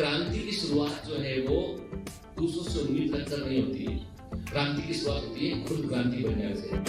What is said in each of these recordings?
क्रांति की शुरुआत जो है वो दूसरों से उम्मीद रखकर नहीं होती है। क्रांति की शुरुआत होती है खुद क्रांति बनने से।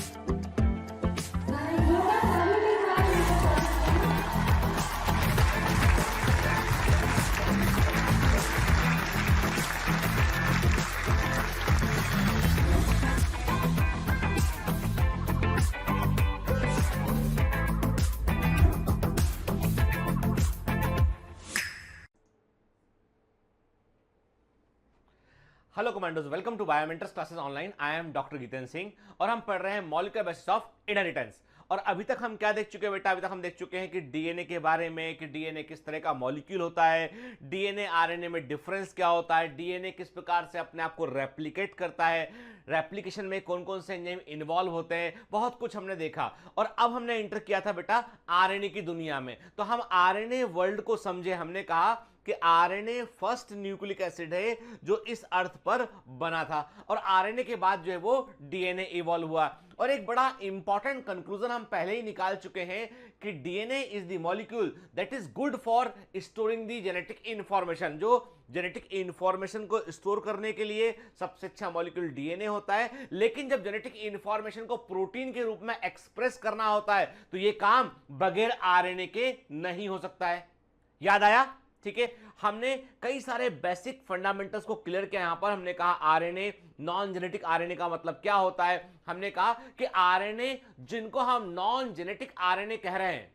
Hello commandos, welcome to Biomentors classes online. I am doctor Jitendra Singh और हम पढ़ रहे हैं मॉलिक्यूलर बेसिस ऑफ इनहेरिटेंस। और अभी तक हम क्या देख चुके हैं बेटा? अभी तक हम देख चुके हैं कि डीएनए के बारे में, कि डीएनए किस तरह का मॉलिक्यूल होता है, डीएनए आरएनए में डिफरेंस क्या होता है, डीएनए किस प्रकार से अपने आप को रेप्लिकेट करता है, रेप्लिकेशन में कौन कौन से एंजाइम इन्वॉल्व होते हैं, बहुत कुछ हमने देखा। और अब हमने एंटर किया था बेटा आरएनए की दुनिया में। तो हम आरएनए वर्ल्ड को समझे। हमने कहा कि आरएनए फर्स्ट न्यूक्लिक एसिड है जो इस अर्थ पर बना था, और आरएनए के बाद जो है वो डीएनए इवॉल्व हुआ। और एक बड़ा इंपॉर्टेंट कंक्लूजन हम पहले ही निकाल चुके हैं कि DNA is the molecule that is good for storing the genetic information. जो जेनेटिक इंफॉर्मेशन को स्टोर करने के लिए सबसे अच्छा मॉलिक्यूल डीएनए होता है। लेकिन जब जेनेटिक इंफॉर्मेशन को प्रोटीन के रूप में एक्सप्रेस करना होता है तो यह काम बगैर आरएनए के नहीं हो सकता है। याद आया? ठीक है, हमने कई सारे बेसिक फंडामेंटल्स को क्लियर किया। यहां पर हमने कहा आरएनए, नॉन जेनेटिक आरएनए का मतलब क्या होता है। हमने कहा कि आरएनए जिनको हम नॉन जेनेटिक आरएनए कह रहे हैं,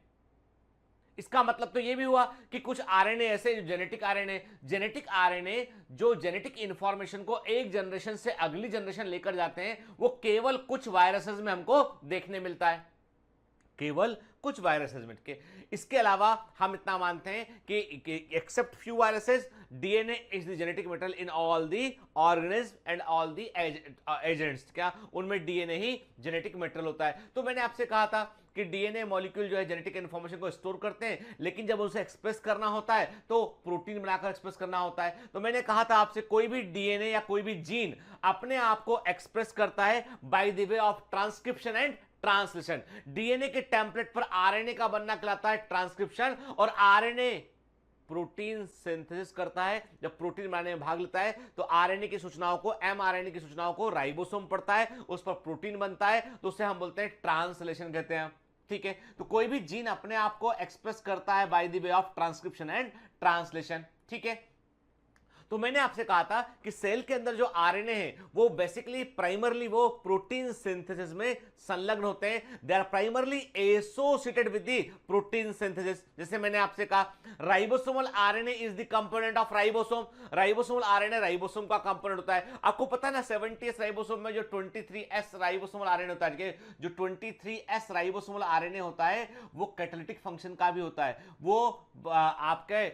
इसका मतलब तो यह भी हुआ कि कुछ आरएनए ऐसे जो जेनेटिक आरएनए, जेनेटिक आरएनए जो जेनेटिक इंफॉर्मेशन को एक जनरेशन से अगली जनरेशन लेकर जाते हैं, वो केवल कुछ वायरसेस में हमको देखने मिलता है, केवल कुछ वायरसेस में के। इसके अलावा हम इतना मानते हैं कि except few viruses, DNA is the genetic material in all the organism and all the agents. क्या उनमें डीएनए ही जेनेटिक मटेरियल होता है? तो मैंने आपसे कहा था कि डीएनए मॉलिक्यूल जो है जेनेटिक इंफॉर्मेशन को स्टोर करते हैं, लेकिन जब उसे एक्सप्रेस करना होता है तो प्रोटीन बनाकर एक्सप्रेस करना होता है। तो मैंने कहा था आपसे, कोई भी डीएनए या कोई भी जीन अपने आप को एक्सप्रेस करता है by the way of transcription and translation. DNA के टेम्पलेट पर आरएनए का बनना कहलाता है ट्रांसक्रिप्शन, और आरएनए प्रोटीन सिंथेसिस करता है। जब प्रोटीन बनाने में भाग लेता है तो आरएनए की सूचनाओं को, एमआरएनए की सूचनाओं को राइबोसोम पढ़ता है, उस पर प्रोटीन बनता है, तो उसे हम बोलते हैं ट्रांसलेशन कहते हैं। ठीक है, तो कोई भी जीन अपने आप को एक्सप्रेस करता है by the way of transcription and translation. ठीक है, तो मैंने आपसे कहा था कि सेल के अंदर जो आरएनए है वो बेसिकली प्राइमरली वो प्रोटीन सिंथेसिस में संलग्न होते हैं। They are primarily associated with the protein synthesis. जैसे मैंने आपसे कहा, ribosomal RNA is the component of ribosome. Ribosomal RNA ribosome का कंपोनेंट होता है। आपको पता है ना, 70s राइबोसोम में जो 23S राइबोसोमल आरएनए होता है, जो 23S राइबोसोमल आरएनए होता है वो कैटालिटिक फंक्शन का भी होता है। वो आपके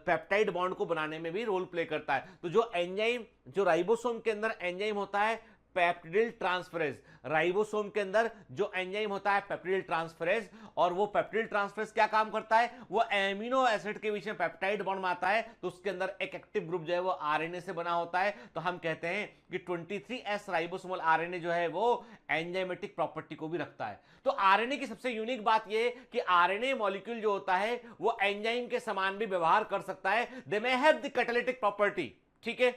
पेप्टाइड बॉन्ड को बनाने में भी रोल प्ले करता है। तो जो एंजाइम, जो राइबोसोम के अंदर एंजाइम होता है पेप्टिडिल ट्रांसफरेज, राइबोसोम के अंदर जो एंजाइम होता है पेप्टिडिल ट्रांसफरेज, और वो पेप्टिडिल ट्रांसफरेज क्या काम करता है? वो एमिनो एसिड के बीच में पेप्टाइड बॉन्ड बनाता है, तो उसके अंदर एक एक्टिव ग्रुप जो है वो आरएनए से बना होता है। तो हम कहते हैं कि 23S राइबोसोमल आरएनए जो है वो एंजाइमेटिक प्रॉपर्टी को भी रखता है। तो आरएनए की सबसे यूनिक बात ये कि आरएनए मॉलिक्यूल जो होता है वो एंजाइम के समान भी व्यवहार कर सकता है। They may have the catalytic property. ठीक है,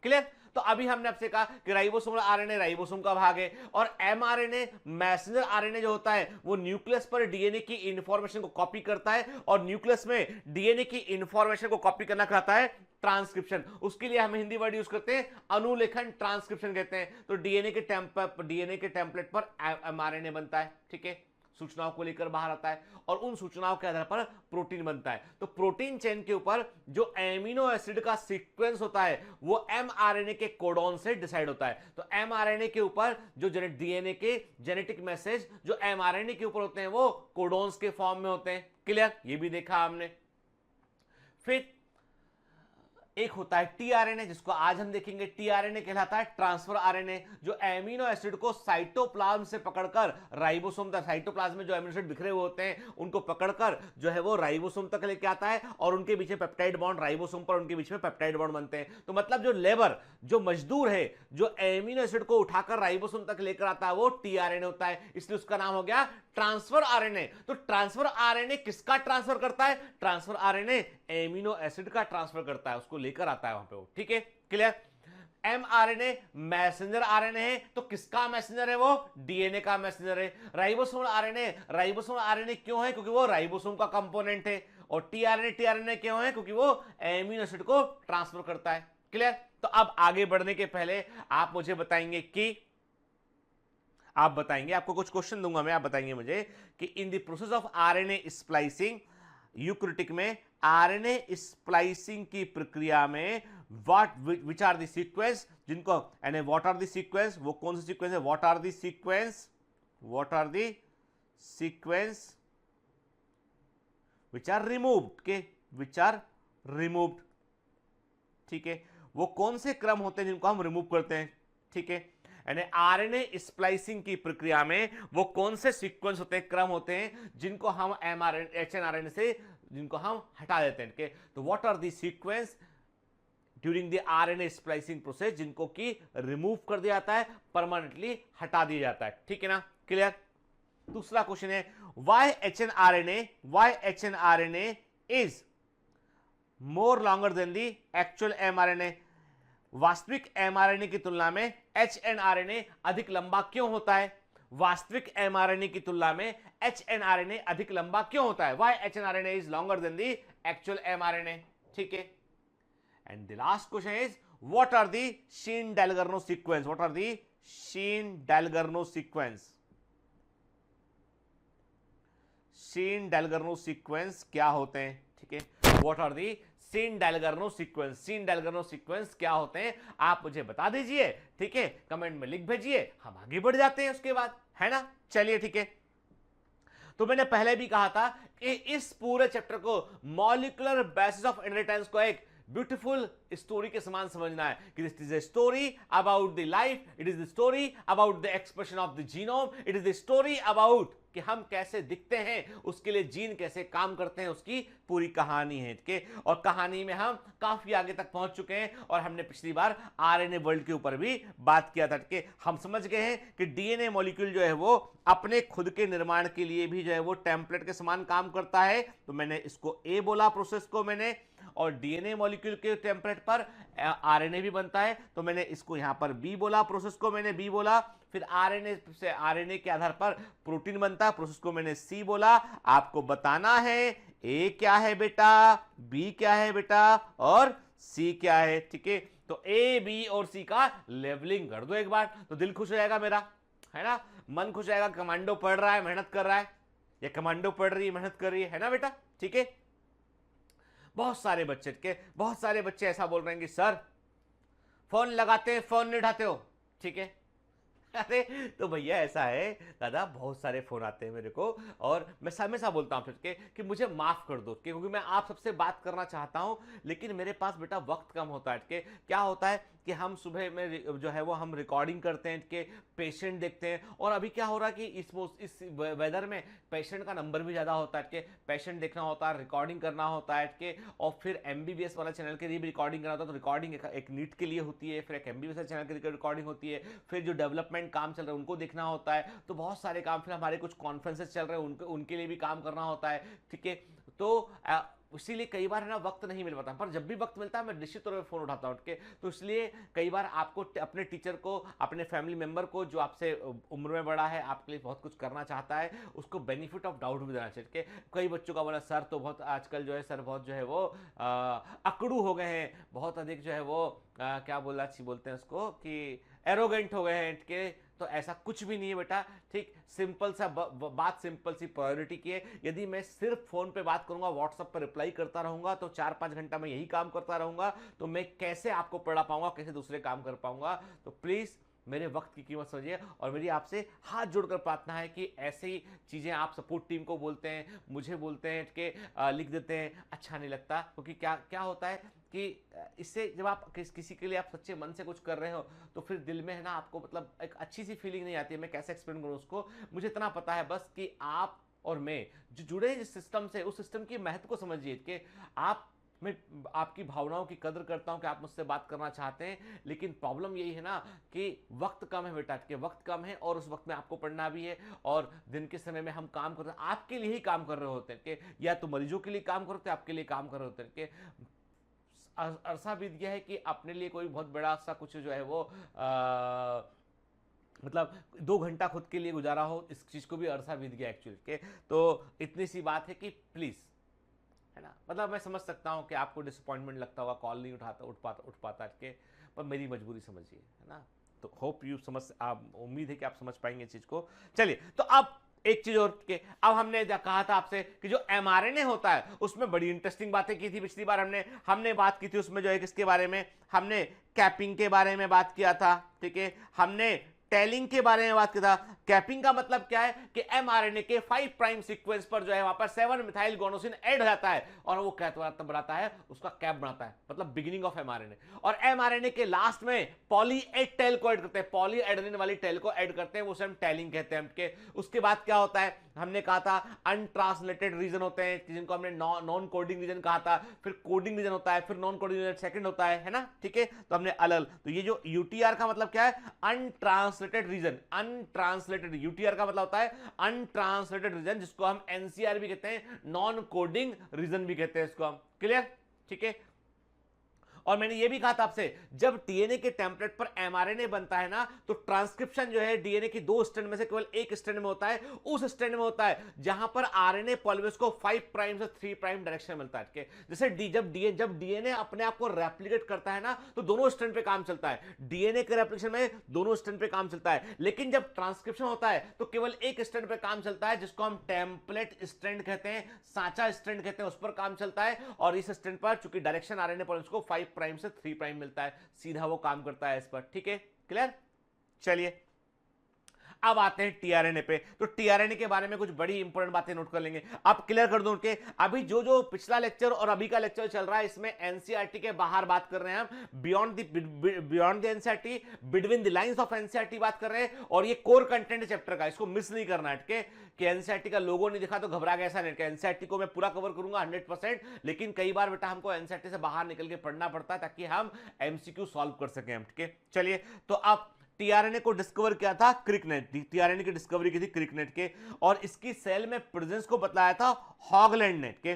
क्लियर? तो अभी हमने आपसे कहा कि राइबोसोमल आरएनए राइबोसोम का भाग है, और एमआरएनए, मैसेंजर आरएनए जो होता है वो न्यूक्लियस पर डीएनए की इंफॉर्मेशन को कॉपी करता है, और न्यूक्लियस में डीएनए की इंफॉर्मेशन को कॉपी करना कहलाता है ट्रांसक्रिप्शन। उसके लिए हम हिंदी वर्ड यूज करते हैं अनुलेखन, ट्रांसक्रिप्शन कहते हैं। तो डीएनए के टेम्पलेट पर एमआरएनए बनता है। ठीक है, सूचनाओं को लेकर बाहर आता है, और उन सूचनाओं के आधार पर प्रोटीन बनता है। तो प्रोटीन चेन के ऊपर जो एमिनो एसिड का सीक्वेंस होता है वो एमआरएनए के कोडॉन से डिसाइड होता है। तो एमआरएनए के ऊपर जो डीएनए के जेनेटिक मैसेज जो एमआरएनए के ऊपर होते हैं वो कोडॉन्स के फॉर्म में होते हैं। क्लियर? ये भी देखा हमने। फिर एक होता है टीआरएनए, जिसको आज हम देखेंगे। टीआरएनए कहलाता है ट्रांसफर आरएनए, जो एमिनो एसिड को साइटोप्लाज्म से पकड़कर राइबोसोम तक, साइटोप्लाज्म में जो एमिनो एसिड बिखरे हुए होते हैं उनको पकड़कर जो है वो राइबोसोम तक लेके आता है, और उनके बीच में पेप्टाइड बॉन्ड, राइबोसोम पर उनके बीच में पेप्टाइड बॉन्ड बनते हैं। तो मतलब जो लेबर, जो मजदूर है, जो एमिनो एसिड को उठाकर राइबोसोम तक लेकर आता है, वो टीआरएनए होता है, इसलिए उसका नाम हो गया ट्रांसफर आरएनए। तो ट्रांसफर आरएनए किसका ट्रांसफर करता है? ट्रांसफर आरएनए एमिनो एसिड का ट्रांसफर करता है, उसको लेकर आता है वहां पे वो। ठीक है, क्लियर? एमआरएनए मैसेंजर आरएनए है, तो किसका मैसेंजर है? वो डीएनए का मैसेंजर है। राइबोसोमल आरएनए, राइबोसोमल आरएनए क्यों है? क्योंकि वो राइबोसोम का कंपोनेंट है। और टीआरएनए, टीआरएनए क्यों है? क्योंकि वो एमिनो एसिड को ट्रांसफर करता है। क्लियर? तो अब आगे बढ़ने के पहले आप मुझे बताएंगे कि आपको कुछ क्वेश्चन दूंगा मैं, आप बताएंगे मुझे कि in the process of RNA splicing, eukaryotic में आरएनए स्प्लाइसिंग की प्रक्रिया में विच आर द सीक्वेंस, जिनको यानी व्हाट आर द सीक्वेंस, वो कौन सी सीक्वेंस है? What are the sequence which are removed, ठीक है, वो कौन से क्रम होते हैं जिनको हम रिमूव करते हैं? ठीक है, यानी आरएनए स्प्लाइसिंग की प्रक्रिया में वो कौन से सीक्वेंस होते हैं, क्रम होते हैं, जिनको हम एमआरएनए, एचएनआरएनए से जिनको हम हटा देते हैं। ठीक, तो what are the sequence during the RNA splicing process, जिनको कि रिमूव कर दिया जाता है, परमानेंटली हटा दिया जाता है। ठीक है ना, क्लियर? दूसरा क्वेश्चन है why hnRNA is more longer than the actual mRNA. वास्तविक एमआरएनए की तुलना में एचएनआरएनए अधिक लंबा क्यों होता है? वास्तविक एमआरएनए की तुलना में एचएनआरएनए अधिक लंबा क्यों होता है? Why hnRNA is longer than the actual mRNA. ठीक है, and the last question is what are the Shine Dalgarno sequence? What are the Shine Dalgarno sequence? Shine Dalgarno sequence क्या होते हैं? ठीक है, what are the Shine Dalgarno sequence क्या होते हैं? आप मुझे बता दीजिए। ठीक है, कमेंट में लिख भेजिए, हम आगे बढ़ जाते हैं उसके बाद, है ना? चलिए, ठीक है। तो मैंने पहले भी कहा था कि इस पूरे चैप्टर को मॉलिक्यूलर बेसिस ऑफ इनहेरिटेंस को एक ब्यूटीफुल स्टोरी के समान समझना है कि this is a story about the life, it is the story about the expression of the genome, it is the story about कि हम कैसे दिखते हैं, उसके लिए जीन कैसे काम करते हैं, उसकी पूरी कहानी है। ठीक है, और कहानी में हम काफी आगे तक पहुंच चुके हैं, और हमने पिछली बार आरएनए वर्ल्ड के ऊपर भी बात किया था। ठीक है, हम समझ गए हैं कि डीएनए मॉलिक्यूल जो है वो अपने खुद के निर्माण के लिए भी जो है वो टेम्पलेट के समान काम करता है। तो मैंने इसको ए बोला प्रोसेस को मैंने, और डीएनए मॉलिक्यूल के टेम्पलेट पर आरएनए भी बनता है, तो मैंने इसको यहां पर बी बोला, प्रोसेस को मैंने बी बोला। फिर आरएनए से आरएनए के आधार पर प्रोटीन बनता है, प्रोसेस को मैंने सी बोला। आपको बताना है ए क्या है बेटा, बी क्या है बेटा, और सी क्या है। ठीक है, तो ए बी और सी का लेवलिंग कर दो एक बार, तो दिल खुश हो जाएगा मेरा, है ना? मन खुश हो जाएगा। कमांडो पढ़ रहा है, मेहनत कर रहा है, या कमांडो पढ़ रही है, मेहनत कर रही है ना बेटा? ठीक है, बहुत सारे बच्चे ऐसा बोल रहे हैं कि सर फोन लगाते हैं, फोन नहीं उठाते हो। ठीक है, अरे तो भैया ऐसा है दादा, बहुत सारे फोन आते हैं मेरे को, और मैं हमेशा बोलता हूँ कि मुझे माफ कर दो, क्योंकि मैं आप सबसे बात करना चाहता हूँ, लेकिन मेरे पास बेटा वक्त कम होता है। कि क्या होता है कि हम सुबह में जो है वो हम रिकॉर्डिंग करते हैं, कि पेशेंट देखते हैं, और अभी क्या हो रहा है कि इस वेदर में पेशेंट का नंबर भी ज़्यादा होता है, कि पेशेंट देखना होता है, रिकॉर्डिंग करना होता है, कि और फिर एमबीबीएस वाला चैनल के लिए भी रिकॉर्डिंग करना होता है। तो रिकॉर्डिंग एक नीट के लिए होती है, फिर एक एमबीबीएस चैनल के लिए रिकॉर्डिंग होती है, फिर जो डेवलपमेंट काम चल रहा है उनको देखना होता है। तो बहुत सारे काम, फिर हमारे कुछ कॉन्फ्रेंसेस चल रहे हैं उनके लिए भी काम करना होता है। ठीक है, तो इसीलिए कई बार है ना वक्त नहीं मिल पाता, पर जब भी वक्त मिलता है मैं निश्चित तौर पर फोन उठाता हूँ। तो इसलिए कई बार आपको अपने टीचर को, अपने फैमिली मेंबर को जो आपसे उम्र में बड़ा है, आपके लिए बहुत कुछ करना चाहता है, उसको बेनिफिट ऑफ डाउट भी देना चाहिए। कई बच्चों का बोला सर तो बहुत आजकल जो है सर बहुत जो है वो अकड़ू हो गए हैं, बहुत अधिक जो है वो क्या बोलते हैं उसको कि एरोगेंट हो गए हैं। कि तो ऐसा कुछ भी नहीं है बेटा। ठीक, सिंपल सा बात, सिंपल सी प्रायोरिटी की है। यदि मैं सिर्फ फोन पे बात करूंगा, व्हाट्सएप पर रिप्लाई करता रहूंगा, तो 4-5 घंटा मैं यही काम करता रहूंगा, तो मैं कैसे आपको पढ़ा पाऊंगा, कैसे दूसरे काम कर पाऊंगा? तो प्लीज मेरे वक्त की कीमत समझिए, और मेरी आपसे हाथ जोड़कर प्रार्थना है कि ऐसी चीज़ें आप सपोर्ट टीम को बोलते हैं, मुझे बोलते हैं कि लिख देते हैं, अच्छा नहीं लगता। क्योंकि क्या होता है कि इससे जब आप किसी के लिए आप सच्चे मन से कुछ कर रहे हो तो फिर दिल में है ना आपको मतलब एक अच्छी सी फीलिंग नहीं आती है। मैं कैसे एक्सप्लेन करूँ उसको, मुझे इतना पता है बस कि आप और मैं जो जुड़े हैं जिस सिस्टम से, उस सिस्टम की महत्व को समझिए कि आप, मैं आपकी भावनाओं की कदर करता हूं कि आप मुझसे बात करना चाहते हैं, लेकिन प्रॉब्लम यही है ना कि वक्त कम है बेटा, कि वक्त कम है और उस वक्त में आपको पढ़ना भी है और दिन के समय में हम काम कर रहे हैं, आपके लिए ही काम कर रहे होते हैं कि या तो मरीजों के लिए काम करते हैं, आपके लिए काम कर रहे होते हैं कि अरसा बीत गया है कि अपने लिए कोई बहुत बड़ा सा कुछ जो है वो मतलब 2 घंटा खुद के लिए गुजारा हो, इस चीज को भी अरसा बीत गया एक्चुअली के। तो इतनी सी बात है कि प्लीज, है ना, मतलब मैं समझ सकता हूं कि आपको डिसअपॉइंटमेंट लगता होगा, कॉल नहीं उठ पाता के, पर मेरी मजबूरी समझिए, है ना। तो होप यू समझ, आप उम्मीद है कि आप समझ पाएंगे इस चीज को। चलिए, तो अब एक चीज और के, अब हमने कहा था आपसे कि जो एमआरएनए होता है उसमें बड़ी इंटरेस्टिंग बातें की थी पिछली बार, हमने बात की थी उसमें जो है किसके बारे में, हमने कैपिंग के बारे में बात किया था, ठीक है, हमने टेलिंग के बारे में बात किया था। कैपिंग का मतलब क्या है कि एमआरएनए के 5 प्राइम सीक्वेंस पर जो है वहां पर 7 मिथाइल गोनोसिन ऐड हो जाता है और वो क्या बनाता है, उसका कैप बनाता है, मतलब बिगिनिंग ऑफ एमआरएनए। और एमआरएनए के लास्ट में पॉली ए टेल को ऐड करते हैं, पॉली एडेनिन वाली टेल को ऐड करते हैं, वो हम टेलिंग कहते हैं। उसके बाद क्या होता है, हमने कहा था अनट्रांसलेटेड रीजन होते हैं जिनको हमने नॉन कोडिंग रीजन कहा था, फिर कोडिंग रीजन होता है, फिर नॉन कोडिंग रीजन सेकंड होता है ना, ठीक है। तो हमने अलग, तो ये जो यूटीआर का मतलब क्या है, अनट्रांसलेटेड रीजन, अनट्रांसलेटेड, यूटीआर का मतलब होता है अनट्रांसलेटेड रीजन, जिसको हम एनसीआर भी कहते हैं, नॉन कोडिंग रीजन भी कहते हैं इसको हम, क्लियर, ठीक है। और मैंने ये भी कहा था आपसे, जब डीएनए के टेम्पलेट पर एमआरएनए बनता है ना, तो ट्रांसक्रिप्शन जो है डीएनए की 2 स्ट्रैंड में से केवल एक स्ट्रैंड में होता है, उस स्ट्रैंड में होता है जहां पर आरएनए पॉलीमरेज को 5 प्राइम से 3 प्राइम डायरेक्शन मिलता है। जैसे जब डीएनए अपने आप को रेप्लिकेट करता है ना, तो दोनों स्ट्रैंड पे काम चलता है, डीएनए के रेप्लिकेशन में दोनों स्ट्रैंड पे काम चलता है, लेकिन जब ट्रांसक्रिप्शन होता है तो केवल एक स्ट्रैंड पे काम चलता है, जिसको हम टेम्पलेट स्ट्रैंड कहते हैं, सांचा स्ट्रैंड कहते हैं, उस पर काम चलता है। और इस स्ट्रैंड पर चूंकि डायरेक्शन आरएनए पॉलीमरेज को 5 प्राइम से 3 प्राइम मिलता है, सीधा वो काम करता है इस पर, ठीक है, क्लियर। चलिए, अब आते हैं टीआरएनए पे। तो टीआरएनए के बारे में कुछ बड़ी इंपॉर्टेंट बातें नोट कर लेंगे, आप क्लियर कर दूं कि अभी जो पिछला लेक्चर और अभी का लेक्चर चल रहा है, इसमें एनसीईआरटी के बाहर बात कर रहे हैं हम, beyond the NCERT, between the lines of NCERT बात कर रहे हैं, और ये कोर कंटेंट चैप्टर का, इसको मिस नहीं करना है कि एनसीईआरटी का लोगो नहीं दिखा तो घबरा गया, ऐसा नहीं। एनसीईआरटी को मैं पूरा कवर करूंगा 100%, लेकिन कई बार बेटा हमको एनसीईआरटी से बाहर निकल के पढ़ना पड़ता है ताकि हम एमसीक्यू सॉल्व कर सकें, ठीक है। चलिए, तो अब टीआरएनए को डिस्कवर किया था क्रिकनेट, टीआरएनए की डिस्कवरी की थी क्रिकनेट के, और इसकी सेल में प्रेजेंस को बतलाया था हॉगलैंड ने के।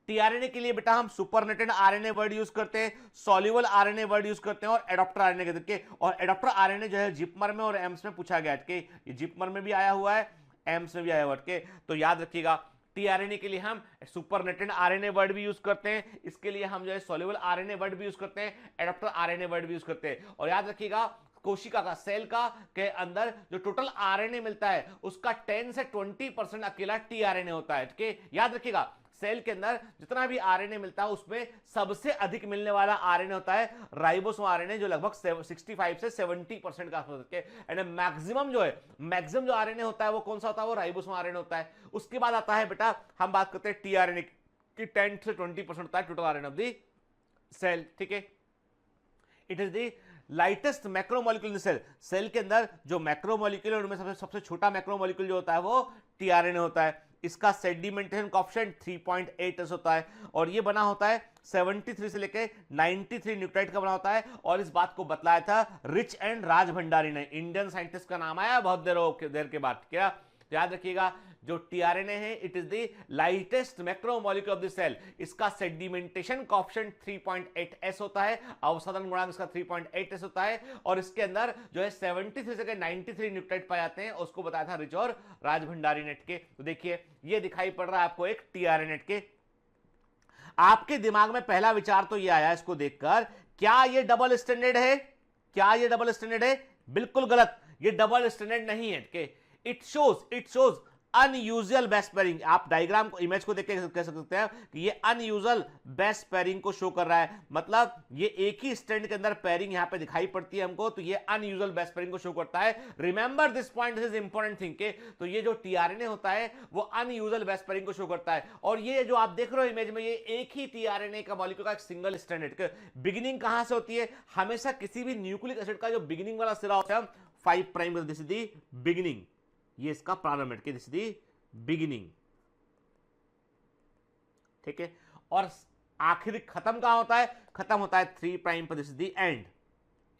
टीआरएनए के लिए बेटा हम सुपरनेटेड आरएनए वर्ड यूज करते हैं, सॉल्युबल आरएनए वर्ड यूज करते हैं, और एडॉप्टर आरएनए कहते हैं। और एडॉप्टर आरएनए जो है जिपमर में और एम्स में पूछा गया है, ये जिपमर में भी आया हुआ है, एम्स में भी आया हुआ है, तो याद रखिएगा टीआरएनए के लिए हम सुपरनेटेड आरएनए वर्ड भी यूज करते हैं, इसके लिए हम जो है सॉल्युबल आरएनए वर्ड भी यूज करते हैं, एडॉप्टर आरएनए वर्ड भी यूज करते हैं। और याद रखिएगा, कोशिका का, सेल का के अंदर जो टोटल आरएनए मिलता है उसका 10 से 20% अकेला टीआरएनए होता है, ठीक है। याद रखिएगा, सेल के अंदर जितना भी आरएनए मिलता है उसमें सबसे अधिक मिलने वाला आरएनए होता है राइबोसोम आरएनए, जो लगभग 65 से 70% का होता है। एंड मैक्सिमम जो आरएनए होता है वो कौन सा होता है, वो राइबोसोम आरएनए होता है। उसके बाद आता है बेटा, हम बात करते हैं टीआरएनए की, 10 से 20% होता है total RNA of the cell, ठीक है। It is the lightest macromolecule in cell, cell के अंदर जो मैक्रोमोलिक्यूल है उनमें सबसे छोटा मैक्रोमोलिक्यूल जो होता है वो टीआरएनए होता है। इसका सेडिमेंटेशन कोएफिशिएंट 3.8 होता है, और ये बना होता है 73 से लेके 93 न्यूक्लियोटाइड का बना होता है। और इस बात को बतलाया था रिच एंड राज भंडारी ने, इंडियन साइंटिस्ट का नाम आया बहुत देर के बाद, क्या याद रखिएगा, जो टीआरएनए है it is the lightest macromolecule of the cell, इसका सेडिमेंटेशन कोएफिशिएंट 3.8s होता है, अवसादन गुणांक इसका 3.8s होता है, और इसके अंदर जो है 73 से 93 न्यूक्लियोटाइड पाए जाते हैं, उसको बताया था रिच और राज भंडारी नेट के। तो देखिए, ये दिखाई पड़ रहा है आपको एक टीआरएनए के। आपके दिमाग में पहला विचार तो ये आया इसको देखकर, क्या ये डबल स्टैंडर्ड है, क्या ये डबल स्टैंडर्ड है? बिल्कुल गलत, ये डबल स्टैंडर्ड नहीं है। It shows unusual base pairing, आप डायग्राम को, इमेज को देख के कह सकते हैं कि ये अनयूजुअल बेस पेयरिंग को शो कर रहा है, मतलब ये एक ही स्टैंड के अंदर पेयरिंग यहां पे दिखाई पड़ती है हमको, तो ये अनयूजुअल बेस पेयरिंग को शो करता है। Remember this point, this is important thing के, तो ये जो टीआरएनए होता है वो अनयूजुअल बेस पेयरिंग को शो करता है। और ये जो आप देख रहे हो इमेज में, ये एक ही टीआरएनए का मॉलिक्यूल का एक सिंगल स्टैंड है। बिगिनिंग कहां से होती है? हमेशा किसी भी न्यूक्लिक एसिड का जो बिगिनिंग वाला सिरा होता है 5 prime, this is the beginning, ये इसका प्रारंभ है, दिस इज द बिगिनिंग, ठीक है। और आखिर खत्म कहां होता है? खत्म होता है 3 प्राइम पर, दिस इज द एंड,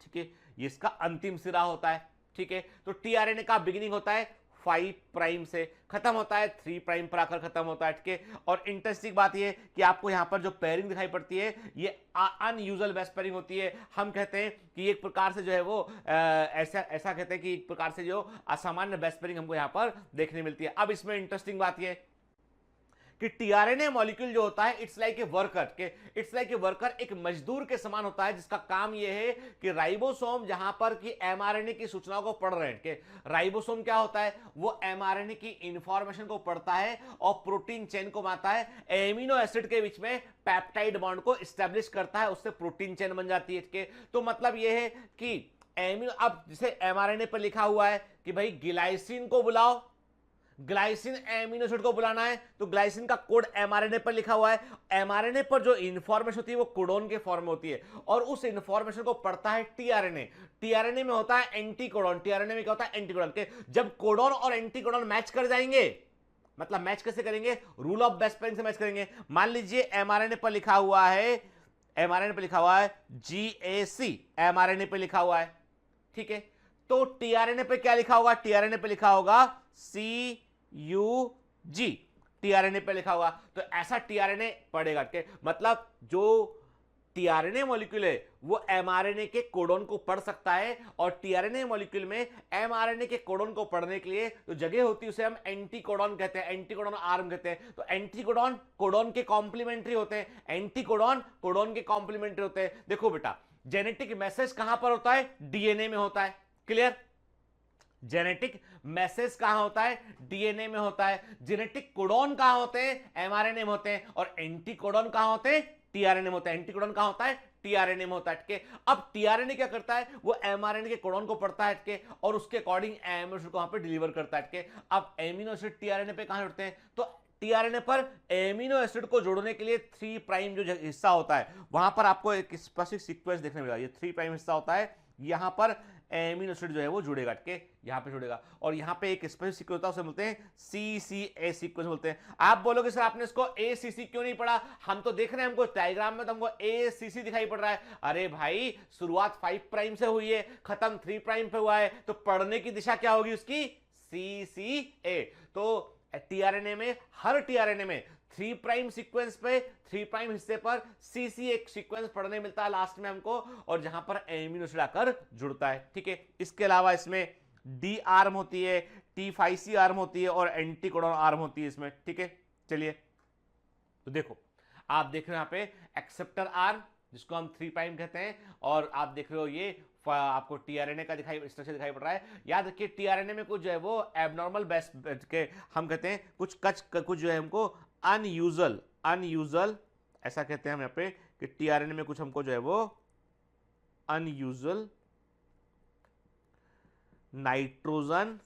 ठीक है, ये इसका अंतिम सिरा होता है, ठीक है। तो टीआरएनए का बिगिनिंग होता है 5 प्राइम से, खत्म होता है 3 प्राइम पर आकर खत्म होता है, ठीक है। और इंटरेस्टिंग बात ये कि आपको यहां पर जो पेयरिंग दिखाई पड़ती है ये अनयूजुअल बेस पेयरिंग होती है। हम कहते हैं कि एक प्रकार से जो है वो ऐसा कहते हैं कि एक प्रकार से जो असामान्य बेस पेयरिंग हमको यहां पर देखने मिलती है। अब इसमें इंटरेस्टिंग बात ये कि टीआरएनए मॉलिक्यूल जो होता है इट्स लाइक ए वर्कर के, इट्स लाइक ए वर्कर, एक मजदूर के समान होता है, जिसका काम ये है कि राइबोसोम जहां पर कि एमआरएनए की सूचनाओं को पढ़ रहे हैं, कि राइबोसोम क्या होता है? वो एमआरएनए की इंफॉर्मेशन को पढ़ता है और प्रोटीन चेन को बनाता है, एमिनो एसिड के बीच में पेप्टाइड बॉन्ड को एस्टेब्लिश करता है, उससे प्रोटीन चेन बन जाती है, के। तो मतलब ये है कि एमिनो, अब जैसे एमआरएनए पर लिखा हुआ है कि भाई ग्लाइसिन को बुलाओ, ग्लाइसिन एमिनो एसिड को बुलाना है, तो ग्लाइसिन का कोड एमआरएनए पर लिखा हुआ है। एमआरएनए पर जो इंफॉर्मेशन होती है वो कोडोन के फॉर्म में होती है, और उस इंफॉर्मेशन को पढ़ता है टीआरएनए। टीआरएनए में होता है एंटीकोडॉन, टीआरएनए में क्या होता है? एंटीकोडॉन के। जब कोडोन और एंटीकोडॉन मैच कर जाएंगे, मतलब मैच कैसे करेंगे? रूल ऑफ बेस पेयरिंग से मैच करेंगे। मान लीजिए एमआरएनए पर लिखा हुआ है, एमआरएनए पर लिखा हुआ है GAC, एमआरएनए पर लिखा हुआ है, ठीक है। तो टीआरएनए पे क्या लिखा होगा? टीआरएनए पे लिखा होगा CUG, टीआरएनए पे लिखा होगा। तो ऐसा टीआरएनए पढ़ेगा, के मतलब जो टीआरएनए मॉलिक्यूल है वो एमआरएनए के कोडोन को पढ़ सकता है, और टीआरएनए मॉलिक्यूल में एमआरएनए के कोडोन को पढ़ने के लिए जो जगह होती है उसे हम एंटीकोडॉन कहते हैं, एंटीकोडॉन आर्म कहते हैं। तो एंटीकोडॉन कोडोन के कॉम्प्लीमेंट्री होते हैं, एंटीकोडॉन कोडोन के कॉम्प्लीमेंट्री होते हैं। देखो बेटा, जेनेटिक मैसेज कहां पर होता है? डीएनए में होता है, क्लियर। जेनेटिक मैसेज कहां होता है? डीएनए में होता है। जेनेटिक कोडोन कहां होते हैं? एमआरएनए में होते हैं। और एंटीकोडोन कहां होते हैं? टीआरएनए में होता है। एंटीकोडोन कहां होता है? टीआरएनए में होता है, ठीक है। अब टीआरएनए क्या करता है? वो एमआरएनए के कोडोन को पढ़ता है, ठीक है, और उसके अकॉर्डिंग एमिनो एसिड को वहां पे डिलीवर करता है, ठीक है। अब एमिनो एसिड टीआरएनए पे कहां जुड़ते हैं? तो टीआरएनए पर एमिनो एसिड को जोड़ने के लिए 3 प्राइम जो हिस्सा होता है वहां पर आपको एक स्पेसिफिक सीक्वेंस देखने मिलेगा। ये 3 प्राइम हिस्सा होता है, यहां पर एमिनो एसिड जो है वो जुड़ेगा, ठीक है, यहां पे जुड़ेगा। और यहां पे एक स्पेसिफिक सीक्वेंस होता है, उसे बोलते हैं CCA सीक्वेंस बोलते हैं। आप बोलोगे सर आपने इसको ACC क्यों नहीं पढ़ा? हम तो देख रहे हैं, हमको डायग्राम में तो हमको ACC दिखाई पड़ रहा है। अरे भाई, शुरुआत 5 प्राइम से हुई है, खत्म 3 प्राइम पे हुआ है, तो पढ़ने की दिशा क्या होगी उसकी? CCA। तो टीआरएनए में, हर टीआरएनए में 3 प्राइम सीक्वेंस पे, 3 प्राइम हिस्से पर CC एक सीक्वेंस पढ़ने मिलता है लास्ट में हमको, और जहां पर एमिनो एसिड आकर जुड़ता है, ठीक है। इसके अलावा इसमें D आर्म होती है, T5C आर्म होती है, और एंटीकोडॉन आर्म होती है इसमें, ठीक है। चलिए, तो देखो, आप देख रहे हो यहां पे एक्सेप्टर आर्म, जिसको हम 3 प्राइम कहते हैं, और आप देख रहे हो ये आपको टीआरएनए का स्ट्रक्चर दिखाई पड़ रहा है। याद रखिए, टीआरएनए में कुछ जो है वो एबनॉर्मल बेस के हम कहते हैं, कुछ जो है हमको अनयूजुअल ऐसा कहते हैं हम यहाँ पे, कि टीआरएनए में कुछ हमको जो है वो अनयूजुअल नाइट्रोजन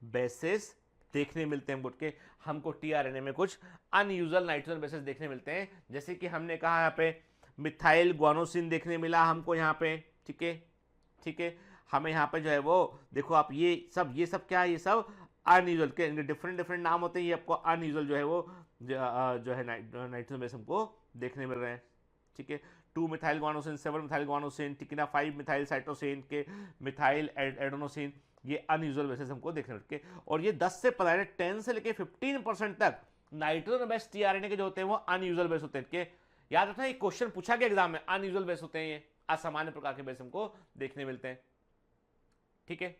बेसिस देखने मिलते हैं। हमको टीआरएनए में कुछ अनयूजुअल नाइट्रोजन बेसिस देखने मिलते हैं, जैसे कि हमने कहा यहाँ पे मिथाइल ग्वानोसिन देखने मिला हमको यहाँ पे, ठीक है, ठीक है। हमें यहाँ पे जो है वो देखो आप, ये सब क्या है? ये सब अनयूजुअल के डिफरेंट नाम होते हैं। ये आपको अनयूजुअल जो है वो जो है नाइट्रोजन बेस हमको देखने मिल रहे हैं, ठीक है। 2 मिथाइल ग्वानोसिन, 7 मिथाइल ग्वानोसिन, ठीक है ना, 5 मिथाइल साइटोसिन के, मिथाइल एडेनोसिन, ये अनयूजुअल बेसिस हमको देखने मिलते हैं। और ये 10 से 10 से लेके 15% तक नाइट्रोजन बेस टीआरएनए के जो होते हैं वो अनयूजुअल बेस होते हैं, ठीक है। याद रखना, ये क्वेश्चन पूछा गया एग्जाम में, अनयूजुअल बेस होते हैं, ये असामान्य प्रकार के बेस हमको देखने मिलते हैं, ठीक है।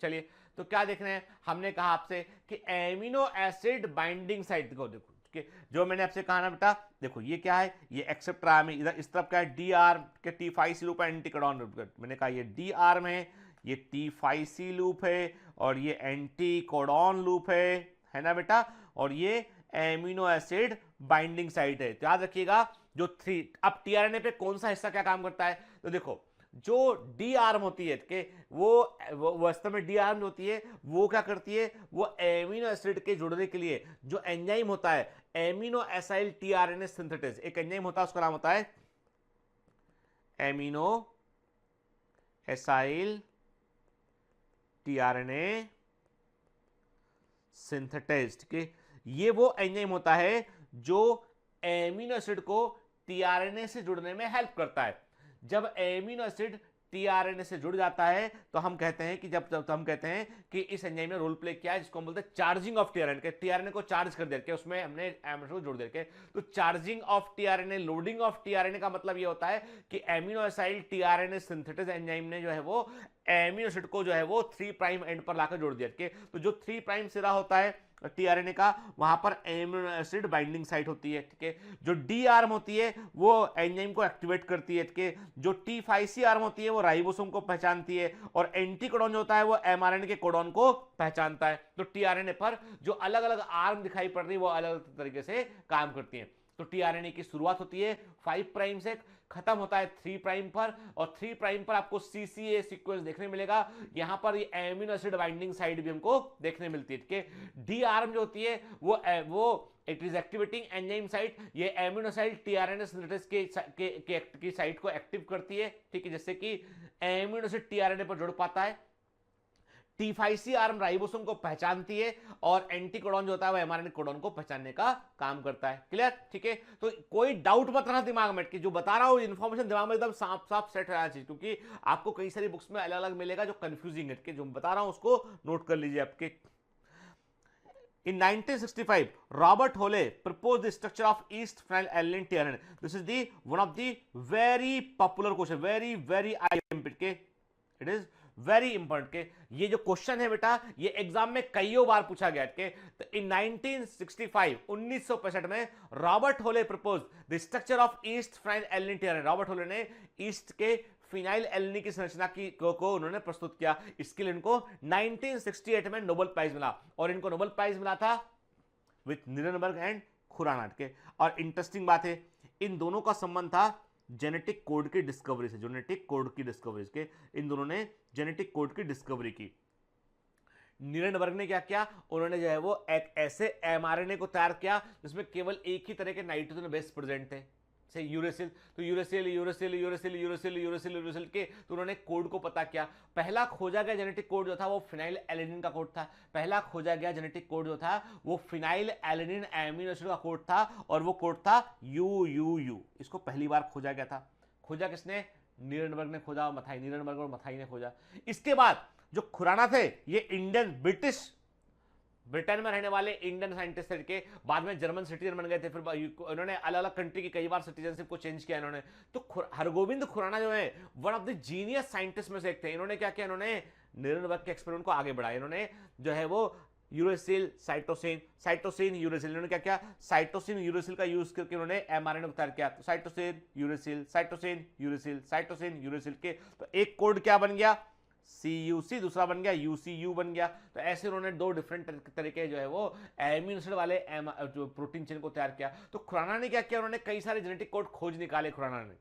चलिए, तो क्या देख रहे हैं? हमने कहा आपसे कि एमिनो एसिड बाइंडिंग साइट को देखो, ठीक है। जो मैंने आपसे कहा ना बेटा, देखो ये क्या है? ये एक्सेप्टर आर्म है, इधर इस तरफ क्या है? D आर्म के T5 ग्रुप एंटीकोडॉन, मैंने कहा ये D आर्म है, ये T5C लूप है और ये एंटी कोडॉन लूप है ना बेटा, और ये एमिनो एसिड बाइंडिंग साइट है। तो याद रखिएगा जो अब टीआरएनए पे कौन सा हिस्सा क्या काम करता है, तो देखो जो डी आर्म होती है कि वो वास्तव में डी आर्म होती है, वो क्या करती है, वो एमिनो एसिड के जुड़ने के लिए जो एंजाइम होता है एमिनो एसाइल टीआरएनए सिंथेटेज, एक एंजाइम होता है उसका नाम होता है एमिनो एसाइल टीआरएनए सिंथेटेज। ठीक है, ये वो एंजाइम होता है जो एमिनो एसिड को टीआरएनए से जुड़ने में हेल्प करता है। जब एमिनो एसिड टीआरएनए से जुड़ जाता है तो हम कहते हैं कि जब हम कहते हैं कि इस एंजाइम ने रोल प्ले किया है, जिसको हम बोलते हैं चार्जिंग ऑफ टीआरएनए। टीआरएनए को चार्ज कर देके उसमें हमने एमिनो को जोड़ देके, तो charging of tRNA, loading of tRNA का मतलब ये होता है कि amino acyl tRNA synthetase enzyme ने जो है वो एमिनो एसिड को जो है वो 3 प्राइम एंड पर लाकर जोड़ दिया। तो जो 3 प्राइम सिरा होता है टीआरएनए का, वहां पर एमिनो एसिड बाइंडिंग साइट होती है। ठीक है, जो डी आर्म होती है वो एंजाइम को एक्टिवेट करती है। ठीक है, जो T5C आर्म होती है वो राइबोसोम को पहचानती है, और एंटी कोडॉन जो होता है वो एमआरएनए के कोडॉन को पहचानता है। तो टीआरएनए पर जो अलग अलग आर्म दिखाई पड़ रही है वो अलग अलग तरीके से काम करती है। तो टीआरएनए की शुरुआत होती है 5 प्राइम से, खत्म होता है 3 प्राइम पर, और 3 प्राइम पर आपको CCA सीक्वेंस देखने मिलेगा। यहां पर ये एमिनो एसिड बाइंडिंग साइट भी हमको देखने मिलती है। ठीक है, डी आर्म जो होती है वो it is activating enzyme site, ये एमिनो एसिड टीआरएनए सिंथेसिस की साइट को एक्टिव करती है। ठीक है, जैसे कि एमिनो एसिड टीआरएनए पर जुड़ पाता है। T5C आर्म राइबोसोम को पहचानती है, और एंटी कोडॉन जो होता है वो एमआरएनए कोडॉन को पहचानने का काम करता है। क्लियर? ठीक है, तो कोई डाउट मत रहा दिमाग में कि जो बता रहा हूं इन्फॉर्मेशन दिमाग में एकदम साफ साफ सेट रहना चाहिए, क्योंकि आपको कई सारी बुक्स में अलग अलग मिलेगा जो कंफ्यूजिंग है। जो बता रहा हूं उसको नोट कर लीजिए आपके। In 1965, Robert Holle proposed the structure of East phenyl alanine tRNA. This is the one of the very popular question, very IMP के, it is वेरी इंपॉर्टेंट के ये जो क्वेश्चन है बेटा ये एग्जाम में कईयों बार पूछा गया के। तो इन 1965 में रॉबर्ट होले propose the structure of east phenyl alanine tRNA. Robert होले ने ईस्ट के फिनाइल एलानिन की संरचना को उन्होंने प्रस्तुत किया। इसके लिए इनको 1968 में नोबेल प्राइज मिला, और इनको नोबेल प्राइज मिला था विथ निरनबर्ग एंड खुराना के। और इंटरेस्टिंग बात है, इन दोनों का संबंध था जेनेटिक कोड की डिस्कवरी से। जेनेटिक कोड की डिस्कवरी के इन दोनों ने जेनेटिक कोड की डिस्कवरी की। निरनबर्ग ने क्या किया, उन्होंने जो है वो एक ऐसे एमआरएनए को तैयार किया जिसमें केवल एक ही तरह के नाइट्रोजन बेस प्रेजेंट थे, से यूरेसिल। तो यूरेसिल के तो उन्होंने कोड को पता किया। पहला खोजा गया जेनेटिक कोड जो था वो फिनाइल एलानिन का कोड था। पहला खोजा गया जेनेटिक कोड जो था वो फिनाइल एलानिन एमिनो एसिड का कोड था, और वो कोड था UUU। इसको पहली बार खोजा गया था। खोजा किसने? निरनबर्ग ने खोजा, निरनबर्ग और मथाई ने खोजा। इसके बाद जो खुराना थे ये इंडियन ब्रिटेन में रहने वाले इंडियन साइंटिस्ट थे के, बाद में जर्मन सिटीजन बन गए थे। फिर उन्होंने अलग अलग कंट्री की कई बार सिटीजनशिप को चेंज किया इन्होंने। तो हरगोविंद खुराना जो है one of the genius scientist में से एक थे। इन्होंने क्या किया, इन्होंने निरनबर्ग के एक्सपेरिमेंट को आगे बढ़ाया। इन्होंने जो है वो यूरेसिल साइटोसिन यूरेसिल, इन्होंने क्या किया, साइटोसिन यूरेसिल का यूज करके उन्होंने एमआरएनए को तैयार किया। तो साइटोसिन यूरेसिल के, तो एक कोड क्या बन गया, CUC, दूसरा बन गया UCU बन गया। तो ऐसे उन्होंने दो डिफरेंट तरीके जो है वो एमिनो एसिड वाले जो प्रोटीन चेन को तैयार किया। तो खुराना ने क्या किया, उन्होंने कई सारे जेनेटिक कोड खोज निकाले खुराना ने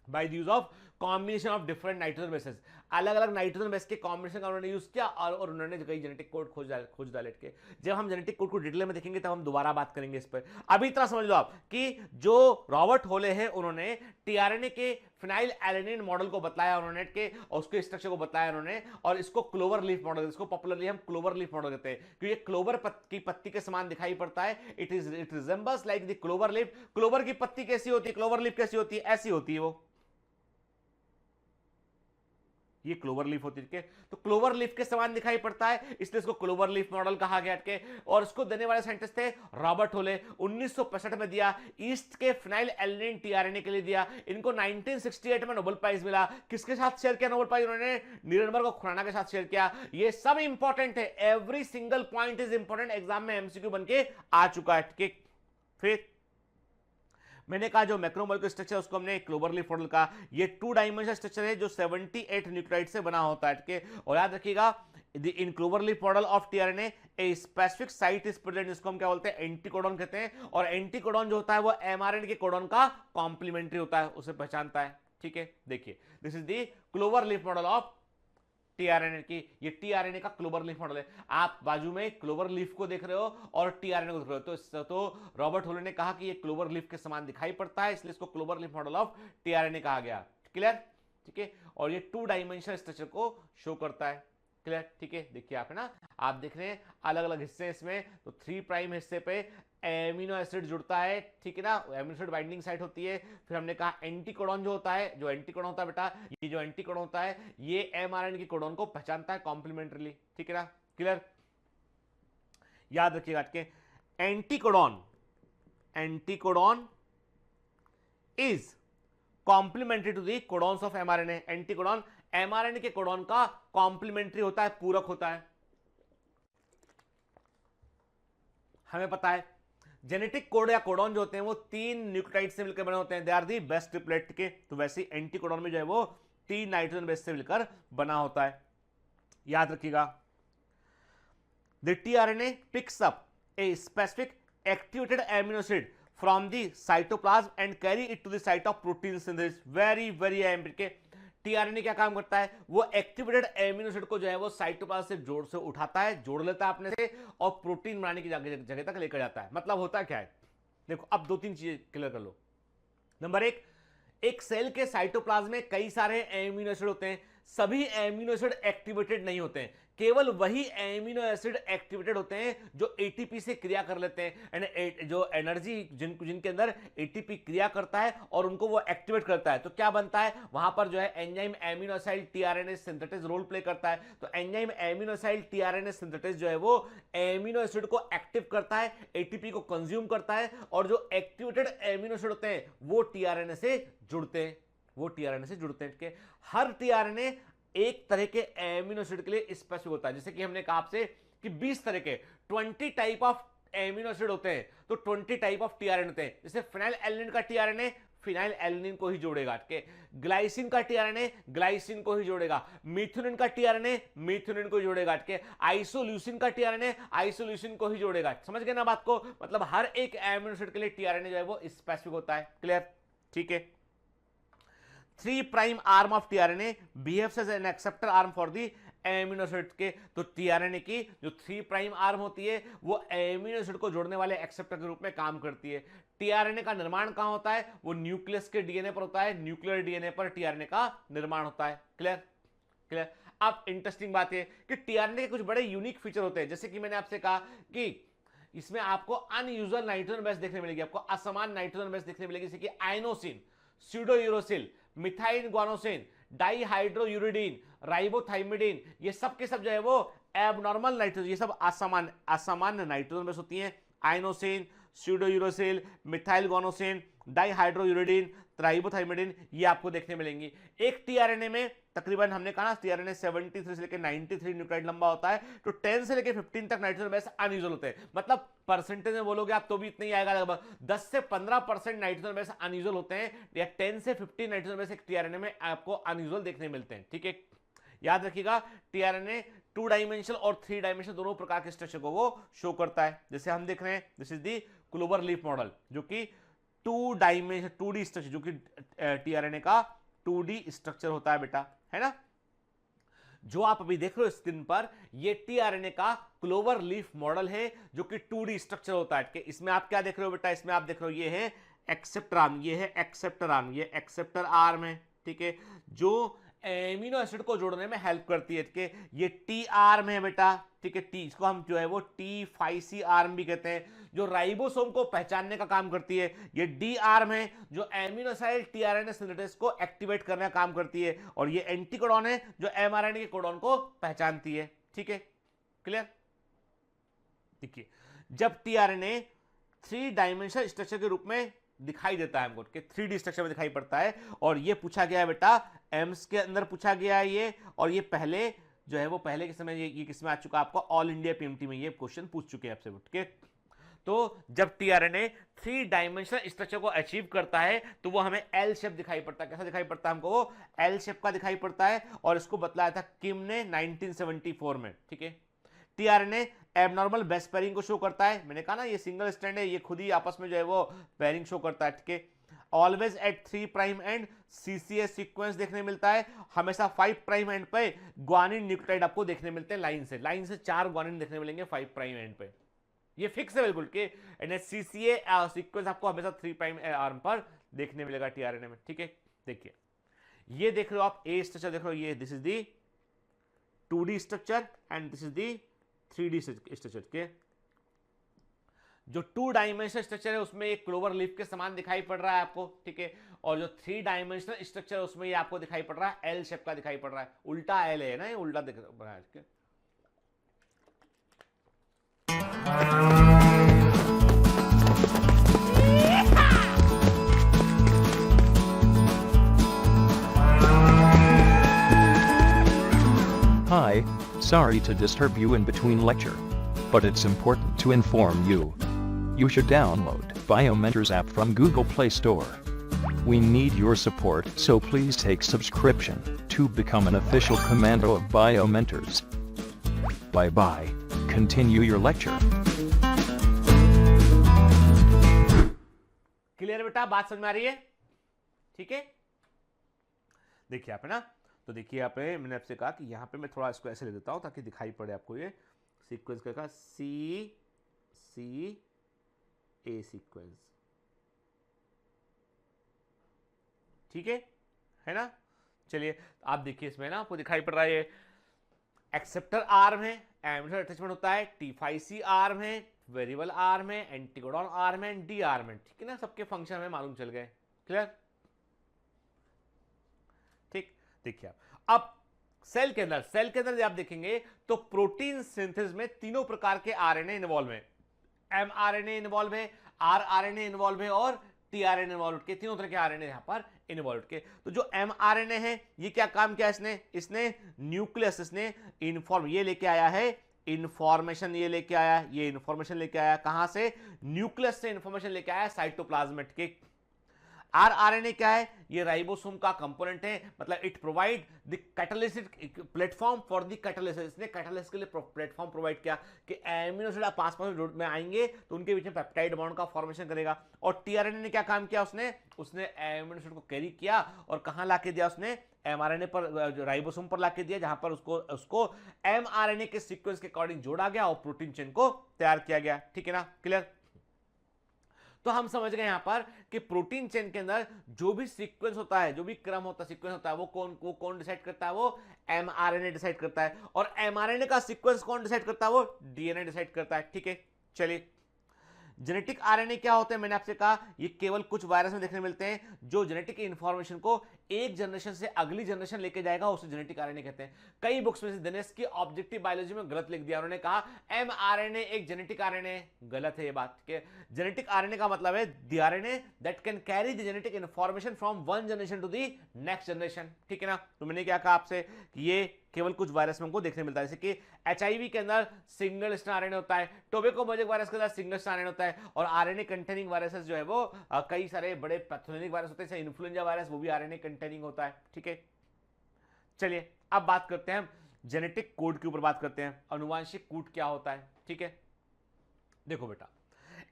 by the use of combination of different nitrogen bases. अलग अलग नाइट्रोजन बेस के कॉम्बिनेशन का उन्होंने यूज किया, और उन्होंने कई जेनेटिक कोड खोज डाले के। जब हम जेनेटिक कोड को डिटेल में देखेंगे तब हम दोबारा बात करेंगे इस पर। अभी इतना समझ लो आप कि जो रॉबर्ट होले हैं उन्होंने टीआरएनए के फिनाइल एलानिन मॉडल को बताया उन्होंने के, और उसके स्ट्रक्चर को बताया उन्होंने, और इसको क्लोवर लीफ मॉडल, इसको पॉपुलरली हम क्लोवर लीफ मॉडल कहते हैं क्योंकि ये क्लोवर की पत्ती के समान दिखाई पड़ता है। It resembles like the clover leaf. Clover की पत्ती कैसी होती है, क्लोवर लीफ कैसी होती है, ऐसी होती है वो, ये क्लोवर लीफ होती है। तो क्लोवर लीफ के समान दिखाई पड़ता है, इसलिए इसको क्लोवर लीफ मॉडल कहा गया के। और इसको देने वाले साइंटिस्ट थे रॉबर्ट होले। 1965 में दिया, ईस्ट के फिनाइल एलानिन टीआरएनए के लिए दिया। इनको 1968 में नोबेल प्राइज मिला। किसके साथ शेयर किया नोबेल प्राइज? उन्होंने निरनबर्ग और खुराना के साथ शेयर किया। ये सब इंपॉर्टेंट है, every single point is important, exam में MCQ बन के आ चुका है। फिर मैंने कहा जो मैक्रोमोलेक्युलर स्ट्रक्चर उसको हमने क्लोवर लीफ मॉडल का, ये 2 डायमेंशनल स्ट्रक्चर है जो 78 न्यूक्लियोटाइड से बना होता है, ठीक है। और याद रखिएगा in clover leaf model of tRNA a specific site is present, जिसको हम क्या बोलते हैं, एंटीकोडॉन कहते हैं। और एंटीकोडॉन जो होता है वो एमआरएनए के कोडॉन का कॉम्प्लीमेंट्री होता है, उसे पहचानता है, ठीक है। देखिए this is the clover leaf model of tRNA की, ये टीआरएनए का क्लोवर लीफ मॉडल है। आप बाजू में क्लोवर लीफ को देख रहे हो और टीआरएनए को देख रहे हो, तो रॉबर्ट होले ने कहा कि ये क्लोवर लीफ के समान दिखाई पड़ता है, इसलिए इसको clover leaf model of tRNA कहा गया। क्लियर, ठीक है। और ये 2 डायमेंशनल स्ट्रक्चर को शो करता है। क्लियर, ठीक है। देखिए आप, है ना, आप देख रहे हैं अलग अलग हिस्से इसमें, तो 3 प्राइम हिस्से पे एमिनो एसिड जुड़ता है, ठीक है ना, एमिनो एसिड बाइंडिंग साइट होती है। फिर हमने कहा एंटीकोडॉन जो होता है, जो एंटीकोडॉन होता है बेटा, ये जो एंटीकोडॉन होता है ये एमआरएनए के कोडॉन को पहचानता है कॉम्प्लीमेंट्रीली, ठीक है ना। क्लियर, याद रखिएगा के anticodon is complementary to the codons of mRNA. Anticodon mRNA के कोडॉन का कॉम्प्लीमेंट्री होता है, पूरक होता है। हमें पता है जेनेटिक कोड या कोडॉन जो होते हैं वो 3 न्यूक्लियोटाइड से मिलकर बने होते हैं, they are the base triplet के। तो वैसे ही एंटीकोडॉन में जो है वो 3 नाइट्रोजन बेस से मिलकर बना होता है, याद रखिएगा। The tRNA picks up a specific activated amino acid from the cytoplasm and carry it to the site of protein synthesis. Very very important. TRNA क्या काम करता है, वो एक्टिवेटेड एमिनो एसिड को जो है वो साइटोप्लाज्म से जोड़ से उठाता है, जोड़ लेता है अपने से और प्रोटीन बनाने की जगह तक लेकर जाता है। मतलब होता क्या है, देखो अब 2-3 चीजें क्लियर कर लो। नंबर एक सेल के साइटोप्लाज्म में कई सारे एमिनो एसिड होते हैं, सभी एमिनो एसिड एक्टिवेटेड नहीं होते हैं, केवल वही एमिनो एसिड एक्टिवेटेड होते हैं जो एटीपी से क्रिया कर लेते हैं, यानी जो एनर्जी जिनके अंदर एटीपी क्रिया करता है और उनको वो एक्टिवेट करता है। तो क्या बनता है वहां पर जो है enzyme aminoacyl tRNA synthesis role play करता है। तो एंजाइम एमिनोसाइड टीआरएनए सिंथेसिस जो है वो एमिनो एसिड को एक्टिव करता है, एटीपी को कंज्यूम करता है, और जो एक्टिवेटेड एमिनो एसिड होते हैं वो टीआरएनए से जुड़ते हैं, हर टीआरएनए एक तरह के एमिनो एसिड के लिए स्पेसिफिक होता है। जैसे कि हमने कहा आपसे कि 20 तरह के 20 टाइप ऑफ एमिनो एसिड होते हैं, तो 20 टाइप ऑफ टीआरएनए होते हैं। जैसे फिनाइल एलनिन का टीआरएनए फिनाइल एलनिन को ही जोड़ेगा, ठीक है। ग्लाइसिन का टीआरएनए ग्लाइसिन को ही जोड़ेगा, मिथुनिन का टीआरएनए मिथुनिन को जोड़ेगा, ठीक है। आइसोल्यूसिन का टीआरएनए आइसोल्यूसिन को ही जोड़ेगा। समझ गए ना बात को, मतलब हर एक एमिनो एसिड के लिए टीआरएनए जो है वो स्पेसिफिक होता है। क्लियर, ठीक है। 3 prime arm of tRNA behaves as an acceptor arm for the amino acid के। तो टीआरएनए की जो 3 प्राइम आर्म होती है वो एमिनो एसिड को जोड़ने वाले एक्सेप्टर के रूप में काम करती है। टीआरएनए का निर्माण कहां होता है, वो न्यूक्लियस के डीएनए पर होता है, न्यूक्लियर डीएनए पर टीआरएनए का निर्माण होता है। क्लियर। अब इंटरेस्टिंग बात है कि टीआरएनए के कुछ बड़े यूनिक फीचर होते हैं। जैसे कि मैंने आपसे कहा कि इसमें आपको अनयूजुअल नाइट्रोजन बेस देखने मिलेगी, आपको असमान नाइट्रोजन बेस देखने मिलेगी, जैसे कि आइनोसिन, स्यूडोयूरोसिल, मिथाइल ग्वानोसिन, डाइहाइड्रोयूरिडीन, राइबोथाइमिडीन, ये सब के सब जो है वो एबनॉर्मल नाइट्रोजन, ये सब असामान्य नाइट्रोजन बेस होती हैं। आइनोसिन, स्यूडोयूरोसिल, मिथाइल ग्वानोसिन, डाइहाइड्रोयूरिडीन, राइबोथाइमिडीन, ये आपको देखने मिलेंगी। एक टीआरएनए में तकरीबन हमने कहा ना टीआरएनए 73 से लेकर 93 न्यूक्लियोटाइड लंबा होता है, तो 10 से लेकर 15 तक नाइट्रोजन बेस अनयूजुअल होते हैं। मतलब परसेंटेज में बोलोगे आप तो भी इतना ही आएगा, लगभग 10 से 15% नाइट्रोजन बेस अनयूजुअल होते हैं, या 10 से 15 नाइट्रोजन बेस एक टीआरएनए में आपको अनयूजुअल देखने मिलते हैं, ठीक है। याद रखिएगा टीआरएनए 2 डायमेंशनल और 3 डायमेंशनल दोनों प्रकार के स्ट्रक्चर को वो शो करता है। जैसे हम देख रहे हैं this is the clover leaf model, जो कि 2 डायमेंशन 2D स्ट्रक्चर, जो कि टीआरएनए का 2D स्ट्रक्चर होता है बेटा, है ना। जो आप अभी देख रहे हो स्क्रीन पर, ये टीआरएनए का क्लोवर लीफ मॉडल है, जो कि 2D स्ट्रक्चर होता है। इसमें आप क्या देख रहे हो बेटा, इसमें आप देख रहे हो ये है एक्सेप्टर आर्म, ये है एक्सेप्टर आर्म, ये एक्सेप्टर आर्म है, ठीक है, जो एमिनो एसिड को जोड़ने में हेल्प करती है, ठीक है। ये टी आर्म है बेटा, ठीक है, टी, इसको हम जो है वो T5C आर्म भी कहते हैं, जो राइबोसोम को पहचानने का काम करती है। ये डी आर्म है जो एमिनोसाइड टीआरएनए सिंथेसिस को एक्टिवेट करने का काम करती है, और ये एंटीकोडॉन है जो एमआरएनए के कोडॉन को पहचानती है, ठीक है। क्लियर। देखिए जब टीआरएनए 3 डायमेंशनल स्ट्रक्चर के रूप में दिखाई देता है हमको, कि 3D स्ट्रक्चर में दिखाई पड़ता है, और ये पूछा गया है बेटा एम्स के अंदर पूछा गया है ये, और ये पहले जो है वो पहले के समय ये किसमें आ चुका है आपको, ऑल इंडिया पीएमटी में ये क्वेश्चन पूछ चुके हैं आपसे, ठीक है। तो जब टीआरएनए 3 डायमेंशनल स्ट्रक्चर को अचीव करता है तो वो हमें एल शेप दिखाई पड़ता है। कैसा दिखाई पड़ता है हमको? वो एल शेप का दिखाई पड़ता है, और इसको बतलाया था किम ने 1974 में। ठीक है, टीआरएनए एबनॉर्मल बेस पेयरिंग को शो करता है। मैंने कहा ना ये सिंगल स्ट्रैंड है, ये खुद ही आपस में जो है वो पेयरिंग शो करता है। ठीक है, always at 3 prime and CCS sequence देखने मिलता है। हमेशा 5 प्राइम एंड पे ग्वानिन न्यूक्लियोटाइड आपको देखने मिलते हैं। लाइन से 4 ग्वानिन देखने मिलेंगे 5 प्राइम एंड पे। ये फिक्स है बिल्कुल कि सीसीए सीक्वेंस आपको हमेशा 3 प्राइम आर्म पर देखने मिलेगा टीआरएनए में। ठीक है, देखिए ये देख रहे हो आप, ए स्ट्रक्चर देख रहे हो, ये this is the 2D structure and this is the 3D structure के। जो 2 डायमेंशनल स्ट्रक्चर है उसमें एक क्लोवर लीफ के समान दिखाई पड़ रहा है आपको। ठीक है, और जो 3 डायमेंशनल स्ट्रक्चर है उसमें ये आपको दिखाई पड़ रहा है एल शेप का दिखाई पड़ रहा है। उल्टा एल है ना, ये उल्टा दिख रहा है। ठीक है, Hi, sorry to disturb you in between lecture. But it's important to inform you. You should download BioMentors app from Google Play Store. We need your support, so please take subscription to become an official commando of BioMentors. Bye bye. Continue your lecture. Clear बेटा, बात समझ में आ रही है? ठीक है, देखिए आप है ना, तो देखिए यहाँ पे मैंने आपसे कहा कि यहाँ पे मैं थोड़ा इसको ऐसे ले देता हूँ ताकि दिखाई पड़े आपको ये सीक्वेंस का सी ए सीक्वेंस। ठीक है ना? चलिए आप देखिए इसमें ना आपको दिखाई पड़ रहा है ये एक्सेप्टर आर्म है, एमिटर अटैचमेंट होता है, T5C आर्म है, वेरिएबल आर्म है, एंटीकोडॉन आर्म है, डी आर्म है। ठीक है ना, सबके फंक्शन हमें मालूम चल गए। क्लियर? ठीक, देखिए अब सेल के अंदर आप देखेंगे तो प्रोटीन सिंथेसिस में तीनों प्रकार के आरएनए इन्वॉल्व है। एमआरएनए इन्वॉल्व है, आरआरएनए इन्वॉल्व है और टीआरएनए इन्वॉल्व के, तीनों तरह के आरएनए यहां पर इन्वॉल्व के। तो जो एमआरएनए है ये क्या काम किया इसने न्यूक्लियस, इसने इन्फॉर्म ये लेके आया है, इंफॉर्मेशन ये लेके आया, ये इंफॉर्मेशन लेके आया कहां से? न्यूक्लियस से इंफॉर्मेशन लेके आया साइटोप्लाज्म के। आरआरएनए क्या है? ये राइबोसोम का कंपोनेंट है, मतलब it provide the catalysis platform for the catalysis. इसने कैटालिसिस के लिए प्लेटफॉर्म प्रोवाइड किया कि एमिनो एसिड पास में आएंगे तो उनके बीच में पेप्टाइड बॉन्ड का फॉर्मेशन करेगा। और टीआरएनए ने क्या काम किया? उसने एमिनो एसिड को कैरी किया और कहां लाके दिया? उसने एमआरएनए पर, राइबोसोम पर लाके दिया, जहां पर उसको एमआरएनए के सीक्वेंस के अकॉर्डिंग जोड़ा गया और प्रोटीन चेन को तैयार किया गया। ठीक है ना? क्लियर? तो हम समझ गए यहां पर कि प्रोटीन चेन के अंदर जो भी सीक्वेंस होता है, जो भी क्रम होता है, सीक्वेंस होता है, वो कौन डिसाइड करता है? वो एमआरएनए डिसाइड करता है। और एमआरएनए का सीक्वेंस कौन डिसाइड करता है? वो डीएनए डिसाइड करता है। ठीक है, चलिए जेनेटिक आरएनए क्या होते हैं? मैंने आपसे कहा ये केवल कुछ वायरस में देखने मिलते हैं। जो जेनेटिक इंफॉर्मेशन को एक जनरेशन से अगली जनरेशन लेके जाएगा उसे जेनेटिक आरएनए कहते हैं। कई बुक्स में से दिनेश की ऑब्जेक्टिव बायोलॉजी में गलत लिख दिया, उन्होंने कहा एमआरएनए एक जेनेटिक आरएनए। गलत है ये बात। ठीक है, जेनेटिक आरएनए का मतलब है the RNA that can carry the genetic information from one generation to the next generation. ठीक है ना? तो मैंने क्या कहा आपसे कि ये केवल कुछ वायरस में हमको देखने मिलता है, जैसे कि एचआईवी के अंदर सिंगल स्ट्रैंड आरएनए होता है, टोबैको मोजेक वायरस के अंदर सिंगल स्ट्रैंड आरएनए होता है, और आरएनए कंटेनिंग वायरसेस जो है वो कई सारे बड़े पैथोजेनिक वायरस होते हैं, जैसे इन्फ्लुएंजा वायरस, वो भी आरएनए कंटेनिंग होता है। ठीक है, चलिए अब बात करते हैं जेनेटिक कोड के ऊपर बात करते हैं, अनुवांशिक कोड क्या होता है। ठीक है, देखो बेटा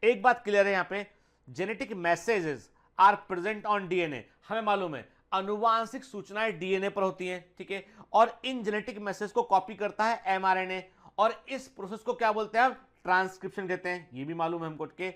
एक बात क्लियर है यहां पे, genetic messages are present on DNA. हमें मालूम है अनुवांशिक सूचनाएं डीएनए पर होती हैं। ठीक है, और इन जेनेटिक मैसेज को कॉपी करता है एमआरएनए, और इस प्रोसेस को क्या बोलते हैं? ट्रांसक्रिप्शन कहते हैं। ये भी मालूम है हमको के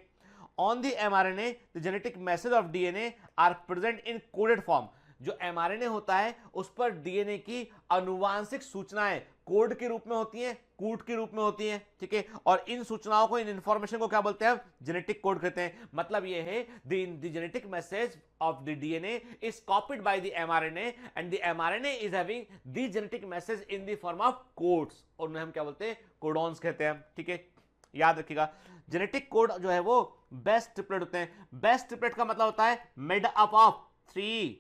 on the mRNA the genetic message of DNA are present in coded form. जो एमआरएनए होता है उस पर डीएनए की अनुवांशिक सूचनाएं कोड के रूप में होती हैं, कूट के रूप में होती हैं। ठीक है, और इन सूचनाओं को, इन इंफॉर्मेशन को क्या बोलते हैं? जेनेटिक कोड कहते हैं। मतलब ये है the genetic message of the DNA is copied by the mRNA and the mRNA is having the genetic message in the form of codes, और उन्हें हम क्या बोलते हैं? कोडॉन्स कहते हैं। ठीक है, याद रखिएगा जेनेटिक कोड जो है वो बेस ट्रिपलेट होते हैं। बेस ट्रिपलेट का मतलब होता है मेड अप ऑफ 3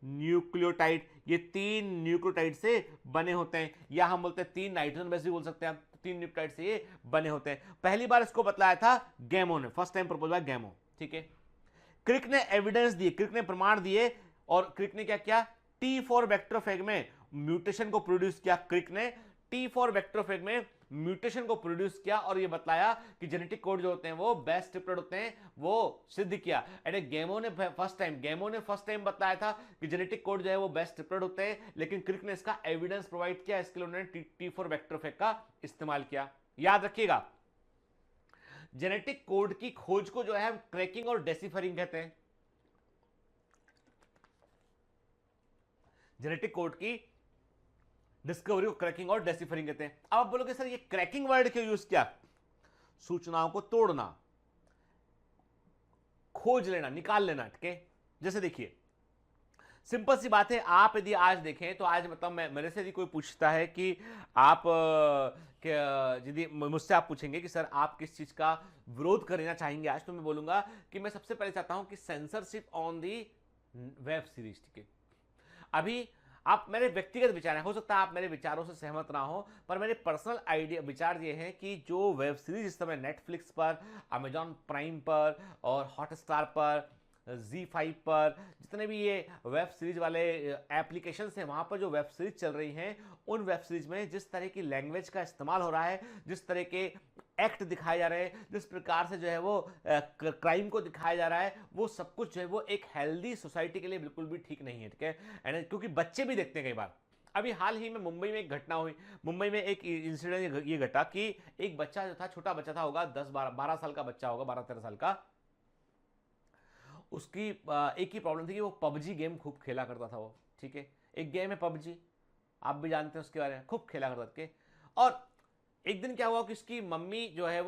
न्यूक्लियोटाइड, ये 3 न्यूक्लियोटाइड से बने होते हैं, या हम बोलते हैं 3 नाइट्रोजन बेस भी बोल सकते हैं हम, 3 न्यूक्लियोटाइड से ये बने होते हैं। पहली बार इसको बतलाया था गैमो ने, फर्स्ट टाइम प्रपोज बाय गैमो, ठीक है। क्रिक ने एविडेंस दिए, क्रिक ने प्रमाण दिए, और क्रिक ने क्या किया, T4 बैक्टीरियोफेज में म्यूटेशन को प्रोड्यूस किया। क्रिक ने T4 बैक्टीरियोफेज में म्यूटेशन को प्रोड्यूस किया और ये बतलाया कि जेनेटिक कोड जो होते हैं वो बेस्ट ट्रिप्लेट होते हैं, वो सिद्ध किया। एंड गैमो ने फर्स्ट टाइम बताया था कि जेनेटिक कोड जो है वो बेस्ट ट्रिप्लेट होते हैं, लेकिन क्रिक ने इसका एविडेंस प्रोवाइड किया, इसके लिए उन्होंने T4 बैक्टीरियोफेज का इस्तेमाल किया। याद रखिएगा, जेनेटिक कोड की खोज को जो है हम क्रैकिंग और डेसिफरिंग कहते हैं। जेनेटिक कोड की डिस्कवरी को क्रैकिंग और डेसिफरिंग कहते हैं। अब आप बोलोगे सर ये क्रैकिंग वर्ड क्यों यूज किया? सूचनाओं को तोड़ना, खोज लेना, निकाल लेना, ठीक है। जैसे देखिए सिंपल सी बात है, आप यदि आज देखें तो आज मतलब मेरे से यदि कोई पूछता है कि आप यदि मुझसे आप पूछेंगे कि सर आप किस चीज का विरोध करना चाहेंगे आज, तो मैं बोलूंगा कि मैं सबसे पहले चाहता हूं कि censorship on the web series, ठीक है। अभी आप मेरे व्यक्तिगत विचार हैं, हो सकता है आप मेरे विचारों से सहमत ना हो, पर मेरे पर्सनल आइडिया विचार ये हैं कि जो वेब सीरीज इस समय नेटफ्लिक्स पर, अमेजॉन प्राइम पर और हॉटस्टार पर, Z5 पर, जितने भी ये वेब सीरीज वाले एप्लीकेशन हैं, वहाँ पर जो वेब सीरीज चल रही हैं, उन वेब सीरीज में जिस तरह की लैंग्वेज का इस्तेमाल हो रहा है, जिस तरह के एक्ट दिखाए जा रहे हैं, जिस प्रकार से जो है वो क्राइम को दिखाया जा रहा है, वो सब कुछ जो है वो एक हेल्दी सोसाइटी के लिए बिल्कुल भी ठीक नहीं है, ठीक है। एंड क्योंकि बच्चे भी देखते हैं कई बार। अभी हाल ही में मुंबई में एक घटना हुई, मुंबई में एक इंसिडेंट ये घटा कि एक बच्चा जो था, छोटा बच्चा था, होगा 10-12 साल का बच्चा होगा, 12-13 साल का, उसकी एक ही प्रॉब्लम थी कि वो पबजी गेम खूब खेला करता था वो, ठीक है। एक गेम है पबजी, आप भी जानते हैं उसके बारे में, खूब खेला करता था। और एक दिन क्या हुआ कि उसकी मम्मी जो है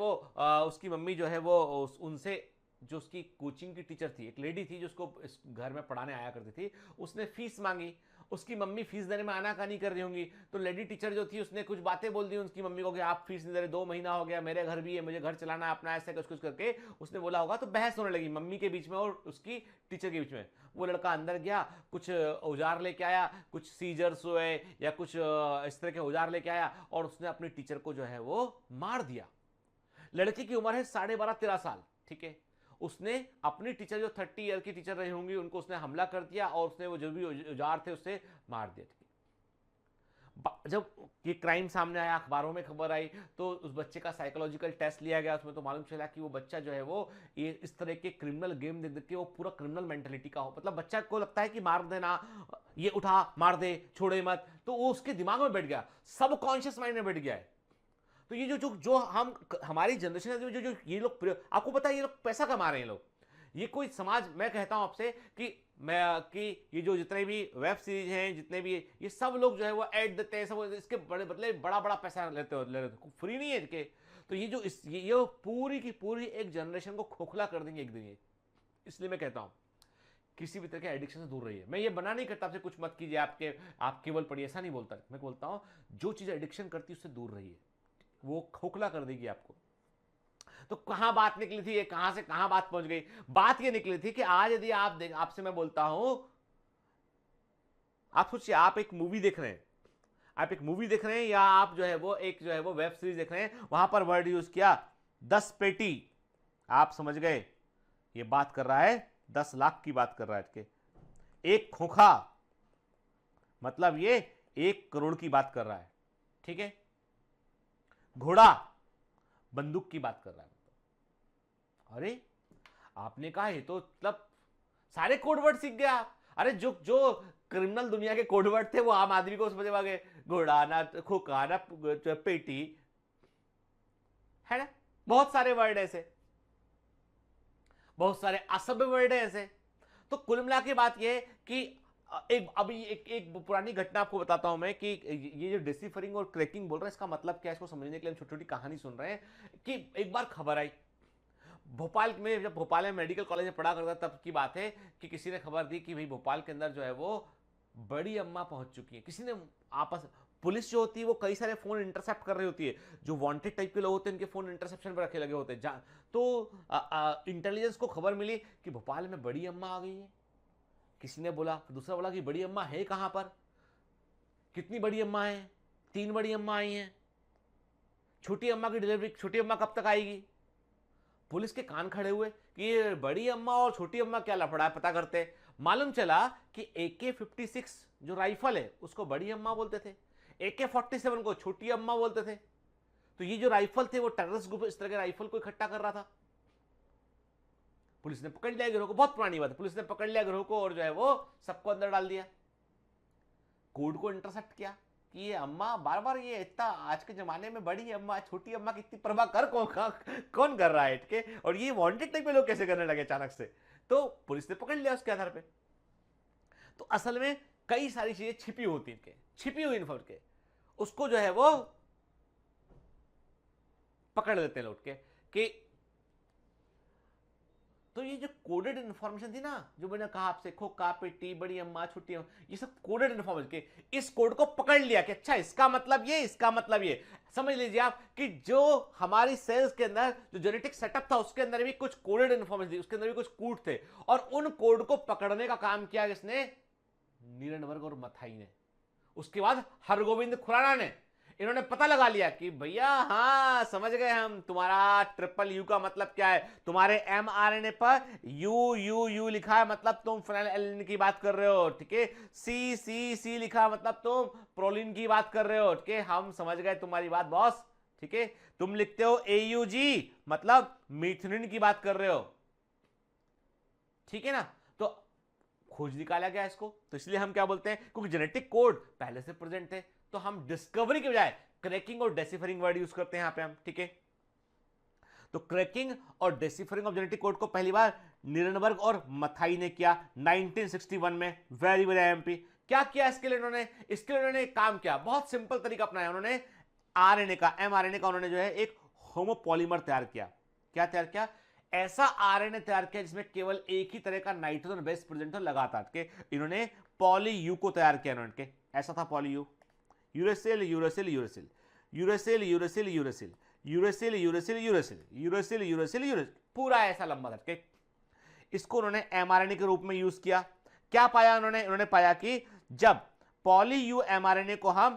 वो उनसे, जो उसकी कोचिंग की टीचर थी, एक लेडी थी जो उसको इस घर में पढ़ाने आया करती थी, उसने फीस मांगी। उसकी मम्मी फीस देने में आनाकानी कर रही होंगी, तो लेडी टीचर जो थी उसने कुछ बातें बोल दी उसकी मम्मी को कि आप फीस नहीं दे रहे, 2 महीना हो गया, मेरे घर भी है, मुझे घर चलाना है अपना, ऐसे कुछ करके उसने बोला होगा। तो बहस होने लगी मम्मी के बीच में और उसकी टीचर के बीच में। वो लड़का अंदर गया, कुछ औजार लेके आया, कुछ सीजर्स हुए या कुछ इस तरह के औजार लेके आया, और उसने अपनी टीचर को जो है वो मार दिया। लड़की की उम्र है 12.5-13 साल, ठीक है। उसने अपनी टीचर, जो 30 ईयर की टीचर रही होंगी, उनको उसने हमला कर दिया और उसने वो जो भी औजार थे उससे मार दिया, ठीक है। जब ये क्राइम सामने आया, अखबारों में खबर आई, तो उस बच्चे का साइकोलॉजिकल टेस्ट लिया गया। उसमें तो मालूम चला कि वो बच्चा जो है वो ये इस तरह के क्रिमिनल गेम देख के वो पूरा क्रिमिनल मेंटेलिटी का हो, मतलब बच्चा को लगता है कि मार देना, ये उठा मार दे, छोड़े मत, तो वो उसके दिमाग में बैठ गया, सब कॉन्शियस माइंड में बैठ गया है। तो ये जो हम हमारी जनरेशन है, जो ये लोग, आपको पता है ये लोग पैसा कमा रहे हैं लोग, ये कोई समाज, मैं कहता हूं आपसे कि ये जो जितने भी वेब सीरीज हैं, जितने भी ये सब लोग जो है वो ऐड देते हैं, सब इसके बड़े बदले बड़ा पैसा लेते हो, फ्री नहीं है इनके। तो ये जो ये पूरी की पूरी एक जनरेशन को खोखला कर देंगे एक दिन ये। इसलिए मैं कहता हूं किसी भी तरह के एडिक्शन से दूर रहिए। मैं ये बना नहीं करता आपसे कुछ मत कीजिए, आप केवल पढ़िए, ऐसा नहीं बोलता। मैं बोलता हूं जो चीज एडिक्शन करती है उससे दूर रहिए, वो खोखला कर देगी आपको। तो कहां बात निकली थी, ये कहां से कहां बात पहुंच गई? बात ये निकली थी कि आज यदि आपसे मैं बोलता हूं, आप सोचिए आप एक मूवी देख रहे हैं, या आप जो है वो वेब सीरीज देख रहे हैं, वहां पर वर्ड यूज किया 10 पेटी, आप समझ गए ये बात कर रहा है 10 लाख की बात कर रहा है। एक खोखा मतलब ये 1 करोड़ की बात कर रहा है, ठीक है। घोड़ा बंदूक की बात कर रहा है। अरे आपने कहा ये तो मतलब सारे कोडवर्ड सीख गया। अरे जो क्रिमिनल दुनिया के कोडवर्ड थे वो आम आदमी को समझ आ गए, घोड़ा ना, खोखा ना, पेटी, है ना। बहुत सारे वर्ड ऐसे, बहुत सारे असभ्य वर्ड है ऐसे। तो कुल मिला के बात यह है कि एक पुरानी घटना आपको बताता हूं मैं कि ये जो डेसिफरिंग और क्रैकिंग बोल रहे हैं, इसका मतलब क्या है, इसको समझने के लिए हम छोटी छोटी कहानी सुन रहे हैं। कि एक बार खबर आई भोपाल में, जब भोपाल में मेडिकल कॉलेज में पढ़ा करता तब की बात है कि किसी ने खबर दी कि भाई भोपाल के अंदर जो है वो बड़ी अम्मा पहुंच चुकी है। किसी ने पुलिस जो होती है वो कई सारे फोन इंटरसेप्ट कर रही होती है, जो वांटेड टाइप के लोग होते हैं उनके फोन इंटरसेप्शन पर रखे लगे होते हैं। तो इंटेलिजेंस को खबर मिली कि भोपाल में बड़ी अम्मा आ गई है। किसी ने बोला, दूसरा बोला कि बड़ी अम्मा है कहां पर, कितनी बड़ी अम्मा है, 3 बड़ी अम्मा आई हैं, छोटी अम्मा की डिलीवरी, छोटी अम्मा कब तक आएगी। पुलिस के कान खड़े हुए कि ये बड़ी अम्मा और छोटी अम्मा क्या लफड़ा है, पता करते। मालूम चला कि AK-56 जो राइफल है उसको बड़ी अम्मा बोलते थे, AK-47 को छोटी अम्मा बोलते थे। तो ये जो राइफल थे वो टेररिस्ट ग्रुप इस तरह के राइफल को इकट्ठा कर रहा था। पुलिस ने पकड़ लिया गिरोह को, बहुत पुरानी बात है, पुलिस ने पकड़ लिया गिरोह को और जो है वो सबको अंदर डाल दिया। कोड को इंटरसेप्ट किया कि ये अम्मा बार बार ये इतना आज के जमाने में बड़ी अम्मा छोटी अम्मा की इतनी परवाह कौन कर रहा है इनके, और ये वांटेड टाइप में लोग कैसे करने लगे अचानक से। तो पुलिस ने पकड़ लिया उसके आधार पे। तो असल में कई सारी चीजें छिपी होती इनके, छिपी हुई इन्फॉर्मेशन के, उसको जो है वो पकड़ लेते हैं लौट के कि तो ये जो कोडेड इंफॉर्मेशन थी ना, जो मैंने कहा आपसे, खोखा पेटी बड़ी अम्मा छोटी अम्मा, ये सब कोडेड इंफॉर्मेशन के, इस कोड को पकड़ लिया कि अच्छा इसका मतलब ये, इसका मतलब ये। समझ लीजिए आप कि जो हमारी सेल्स के अंदर जो जेनेटिक सेटअप था उसके अंदर भी कुछ कोडेड इंफॉर्मेशन थी, उसके अंदर भी कुछ कोड थे, और उन कोड को पकड़ने का काम किया किसने, नीरनबर्ग और मथाई ने। उसके बाद हरगोविंद खुराना ने, इन्होंने पता लगा लिया कि भैया हाँ समझ गए हम, तुम्हारा ट्रिपल यू का मतलब क्या है, तुम्हारे mRNA पर यू यू यू लिखा है मतलब तुम फेनिलएलनिन की बात कर रहे हो, ठीक है, सी सी सी लिखा है मतलब तुम प्रोलिन की बात कर रहे हो, ठीक है, हम समझ गए तुम्हारी बात बॉस, ठीक है, तुम लिखते हो AUG मतलब मीथनिन की बात कर रहे हो, ठीक है ना। तो खोज निकाला गया इसको, तो इसलिए हम क्या बोलते हैं, क्योंकि जेनेटिक कोड पहले से प्रेजेंट थे, तो हम डिस्कवरी के बजाय क्रैकिंग और डेसिफरिंग वर्ड यूज करते हैं यहां पे हम, ठीक है। तो क्रैकिंग और डेसिफरिंग ऑफ जेनेटिक कोड को पहली बार नीरनबर्ग और मथाई ने किया 1961 में। Very very MP. क्या किया इसके लिए इन्होंने, इसके लिए इन्होंने काम किया, बहुत सिंपल तरीका अपनाया उन्होंने, आरएनए का mRNA का उन्होंने जो है एक होमोपॉलीमर तैयार किया। क्या तैयार किया, ऐसा आरएनए तैयार किया जिसमें केवल एक ही तरह का नाइट्रोजन बेस प्रेजेंट हो लगातार के। इन्होंने पॉली यू को तैयार किया इन्होंने, ऐसा था poly you, uracil uracil uracil uracil uracil uracil uracil uracil uracil uracil uracil uracil, पूरा ऐसा लंबा था। इसको उन्होंने mRNA के रूप में यूज किया। क्या पाया उन्होंने पाया कि जब पॉली यू mRNA को हम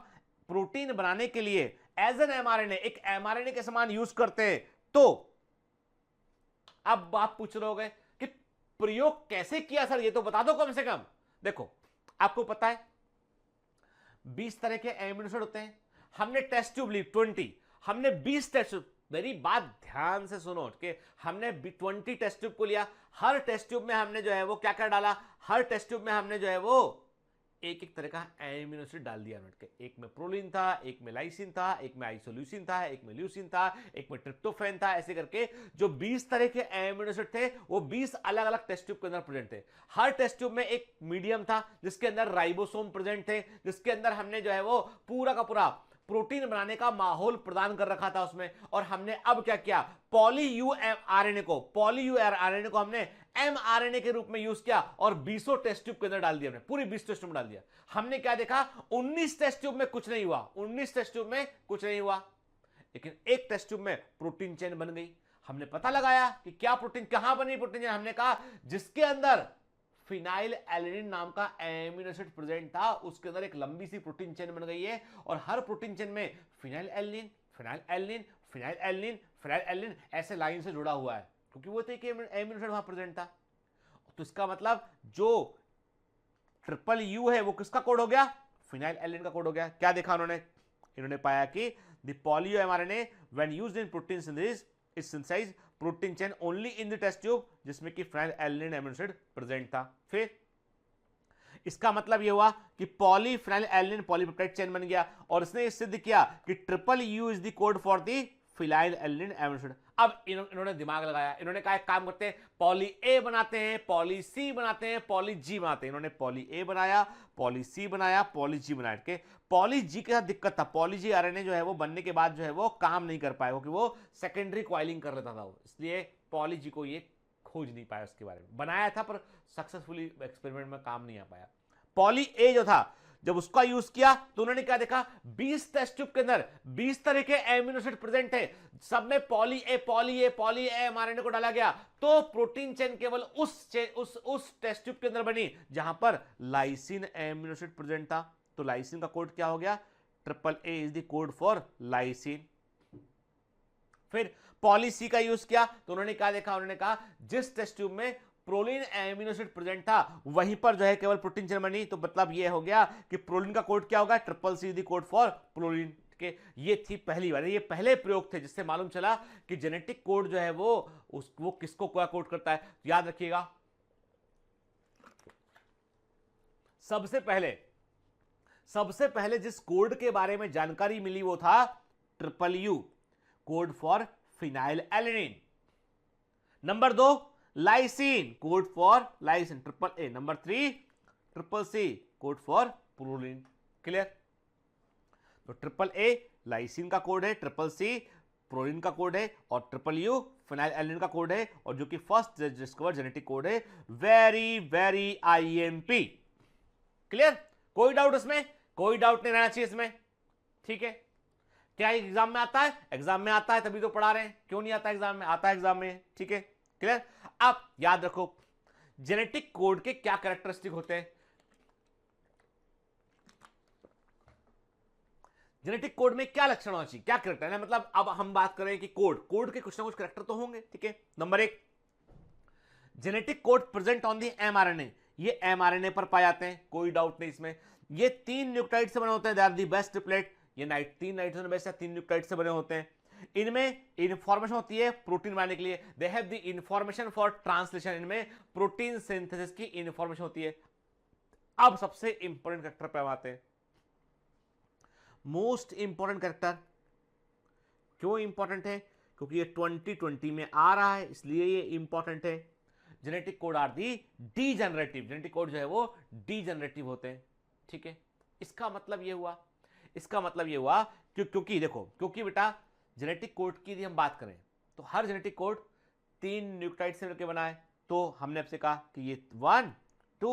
प्रोटीन बनाने के लिए एज एन mRNA, एक mRNA के समान यूज करते हैं, तो अब आप पूछ रहे होगे कि प्रयोग कैसे किया सर, ये तो बता दो कम से कम। देखो आपको पता है 20 तरह के एमिनो एसिड होते हैं, हमने टेस्ट ट्यूब ली 20, हमने 20 टेस्ट ट्यूब, मेरी बात ध्यान से सुनो कि हमने 20 टेस्ट ट्यूब को लिया, हर टेस्ट ट्यूब में हमने जो है वो क्या क्या डाला, हर टेस्ट ट्यूब में हमने जो है वो एक एक तरह का एमिनो एसिड डाल दिया। एक में प्रोलिन था, एक में लाइसिन था, एक में आइसोल्यूसिन था, एक में ल्यूसिन था, एक में ट्रिप्टोफैन था, ऐसे करके जो 20 तरह के एमिनो एसिड थे वो 20 अलग अलग टेस्ट ट्यूब के अंदर प्रेजेंट थे। हर टेस्ट ट्यूब में एक मीडियम था जिसके अंदर राइबोसोम प्रेजेंट थे, जिसके अंदर हमने जो है वो पूरा का पूरा प्रोटीन बनाने का माहौल प्रदान कर रखा था उसमें। और हमने अब क्या किया, पॉली यू आरएनए को हमने mRNA के रूप में यूज किया और 20 टेस्ट ट्यूब के अंदर डाल दिया, हमने पूरी 20 टेस्ट ट्यूब में डाल दिया। हमने क्या देखा, 19 टेस्ट ट्यूब में कुछ नहीं हुआ, 19 टेस्ट ट्यूब में कुछ नहीं हुआ, लेकिन एक टेस्ट ट्यूब में प्रोटीन चेन बन गई। हमने पता लगाया कि क्या प्रोटीन, कहां बनी प्रोटीन चेन, हमने कहा जिसके अंदर फिनाइल एलिनिन नाम का एमिनो एसिड प्रेजेंट था उसके अंदर एक लंबी सी प्रोटीन चेन बन गई है, और हर प्रोटीन चेन में phenyl alanine phenyl alanine phenyl alanine phenyl alanine ऐसे लाइन से जुड़ा हुआ है, क्योंकि वो तो एक एमिनो एसिड वहां प्रेजेंट था। तो इसका मतलब जो ट्रिपल यू है वो किसका कोड हो गया, फिनाइल एलिनिन का कोड हो गया। क्या देखा इन्होंने पाया कि the poly U mRNA when used in protein synthesis is synthesize protein chain only in the test tube जिसमें कि phenylalanine amino acid present था। फिर इसका मतलब यह हुआ कि poly phenylalanine polypeptide chain बन गया, और इसने यह सिद्ध किया कि triple U is the code for the phenylalanine amino acid. अब इन्होंने दिमाग लगाया, इन्होंने कहा एक काम करते हैं, पॉली ए बनाते हैं, पॉली सी बनाते हैं, पॉली जी बनाते हैं। इन्होंने पॉली ए बनाया, पॉली सी बनाया, पॉली जी बनाया। के पॉली जी के साथ दिक्कत था, पॉली जी आरएनए जो है वो बनने के बाद जो है वो काम नहीं कर पाया, क्योंकि वो सेकेंडरी कॉइलिंग कर लेता था वो, इसलिए पॉली जी को ये खोज नहीं पाया, उसके बारे में बनाया था पर सक्सेसफुली एक्सपेरिमेंट में काम नहीं आ पाया। पॉली ए जो था, जब उसका यूज किया तो उन्होंने क्या देखा, 20 टेस्ट ट्यूब के अंदर 20 तरह के एमिनो एसिड प्रेजेंट है, सब में पॉली ए एमआरएनए को डाला गया, तो प्रोटीन चेन केवल उस टेस्ट ट्यूब के अंदर बनी जहां पर लाइसिन एमिनो एसिड प्रेजेंट था। तो लाइसिन का कोड क्या हो गया, triple A is the code for lysine. फिर पॉली सी का यूज किया तो उन्होंने क्या देखा, उन्होंने कहा जिस टेस्ट ट्यूब में प्रोलिन एमिनो एसिड प्रेजेंट था वहीं पर जो है केवल प्रोटीन चेन बनी। तो मतलब ये हो गया कि प्रोलिन का कोड क्या होगा, triple C the code for proline के। ये थी पहली बार, ये पहले प्रयोग थे जिससे मालूम चला कि जेनेटिक कोड जो है वो किसको क्या कोड करता है। याद रखिएगा, सबसे पहले जिस कोड के बारे में जानकारी मिली वो था triple U, code for phenylalanine. Number 2 lysine, code for lysine, triple A. Number 3 triple C, code for proline. Clear? तो ट्रिपल ए लाइसिन का कोड है, ट्रिपल सी प्रोलिन का कोड है, और ट्रिपल यू फिनाइल एलेनिन का code है, और जो कि फर्स्ट डिस्कवर जेनेटिक कोड है वेरी आईएमपी। क्लियर? कोई डाउट इसमें? कोई डाउट नहीं रहना चाहिए इसमें। ठीक है? क्या एग्जाम में आता है? एग्जाम में आता है तभी तो पढ़ा रहे हैं। क्यों नहीं आता एग्जाम में? आता है एग्जाम में। ठीक है? क्लियर? अब याद रखो जेनेटिक कोड के क्या कैरेक्टरिस्टिक होते हैं। जेनेटिक कोड में क्या लक्षण होना चाहिए, क्या कैरेक्टर है, मतलब अब हम बात करें कि कोड के कुछ ना कुछ कैरेक्टर तो होंगे। ठीक है? Number 1, genetic code present on the mRNA, ये एमआरएनए पर पाए जाते हैं, कोई डाउट नहीं इसमें। ये 3 न्यूक्लियोटाइड से बने होते हैं, they are the base triplet. ये 3 नाइट्रोजन बेस या 3 न्यूक्लियोटाइड से बने होते हैं। इनमें इंफॉर्मेशन होती है प्रोटीन बनाने के लिए, they have the information for translation, इनमें प्रोटीन सिंथेसिस की इंफॉर्मेशन होती है। अब सबसे इंपॉर्टेंट कैरेक्टर पे आते हैं, मोस्ट इंपॉर्टेंट कैरेक्टर। क्यों इंपॉर्टेंट है? क्योंकि ये 2020 में आ रहा है, इसलिए ये इंपॉर्टेंट है। Genetic code are the degenerative, genetic code जो है वो डीजेनरेटिव होते हैं। ठीक है? इसका मतलब ये हुआ क्योंकि देखो, क्योंकि बेटा जेनेटिक कोड की यदि हम बात करें तो हर जेनेटिक कोड 3 न्यूक्लियोटाइड से मिलकर बना है। तो हमने आपसे कहा कि ये 1 2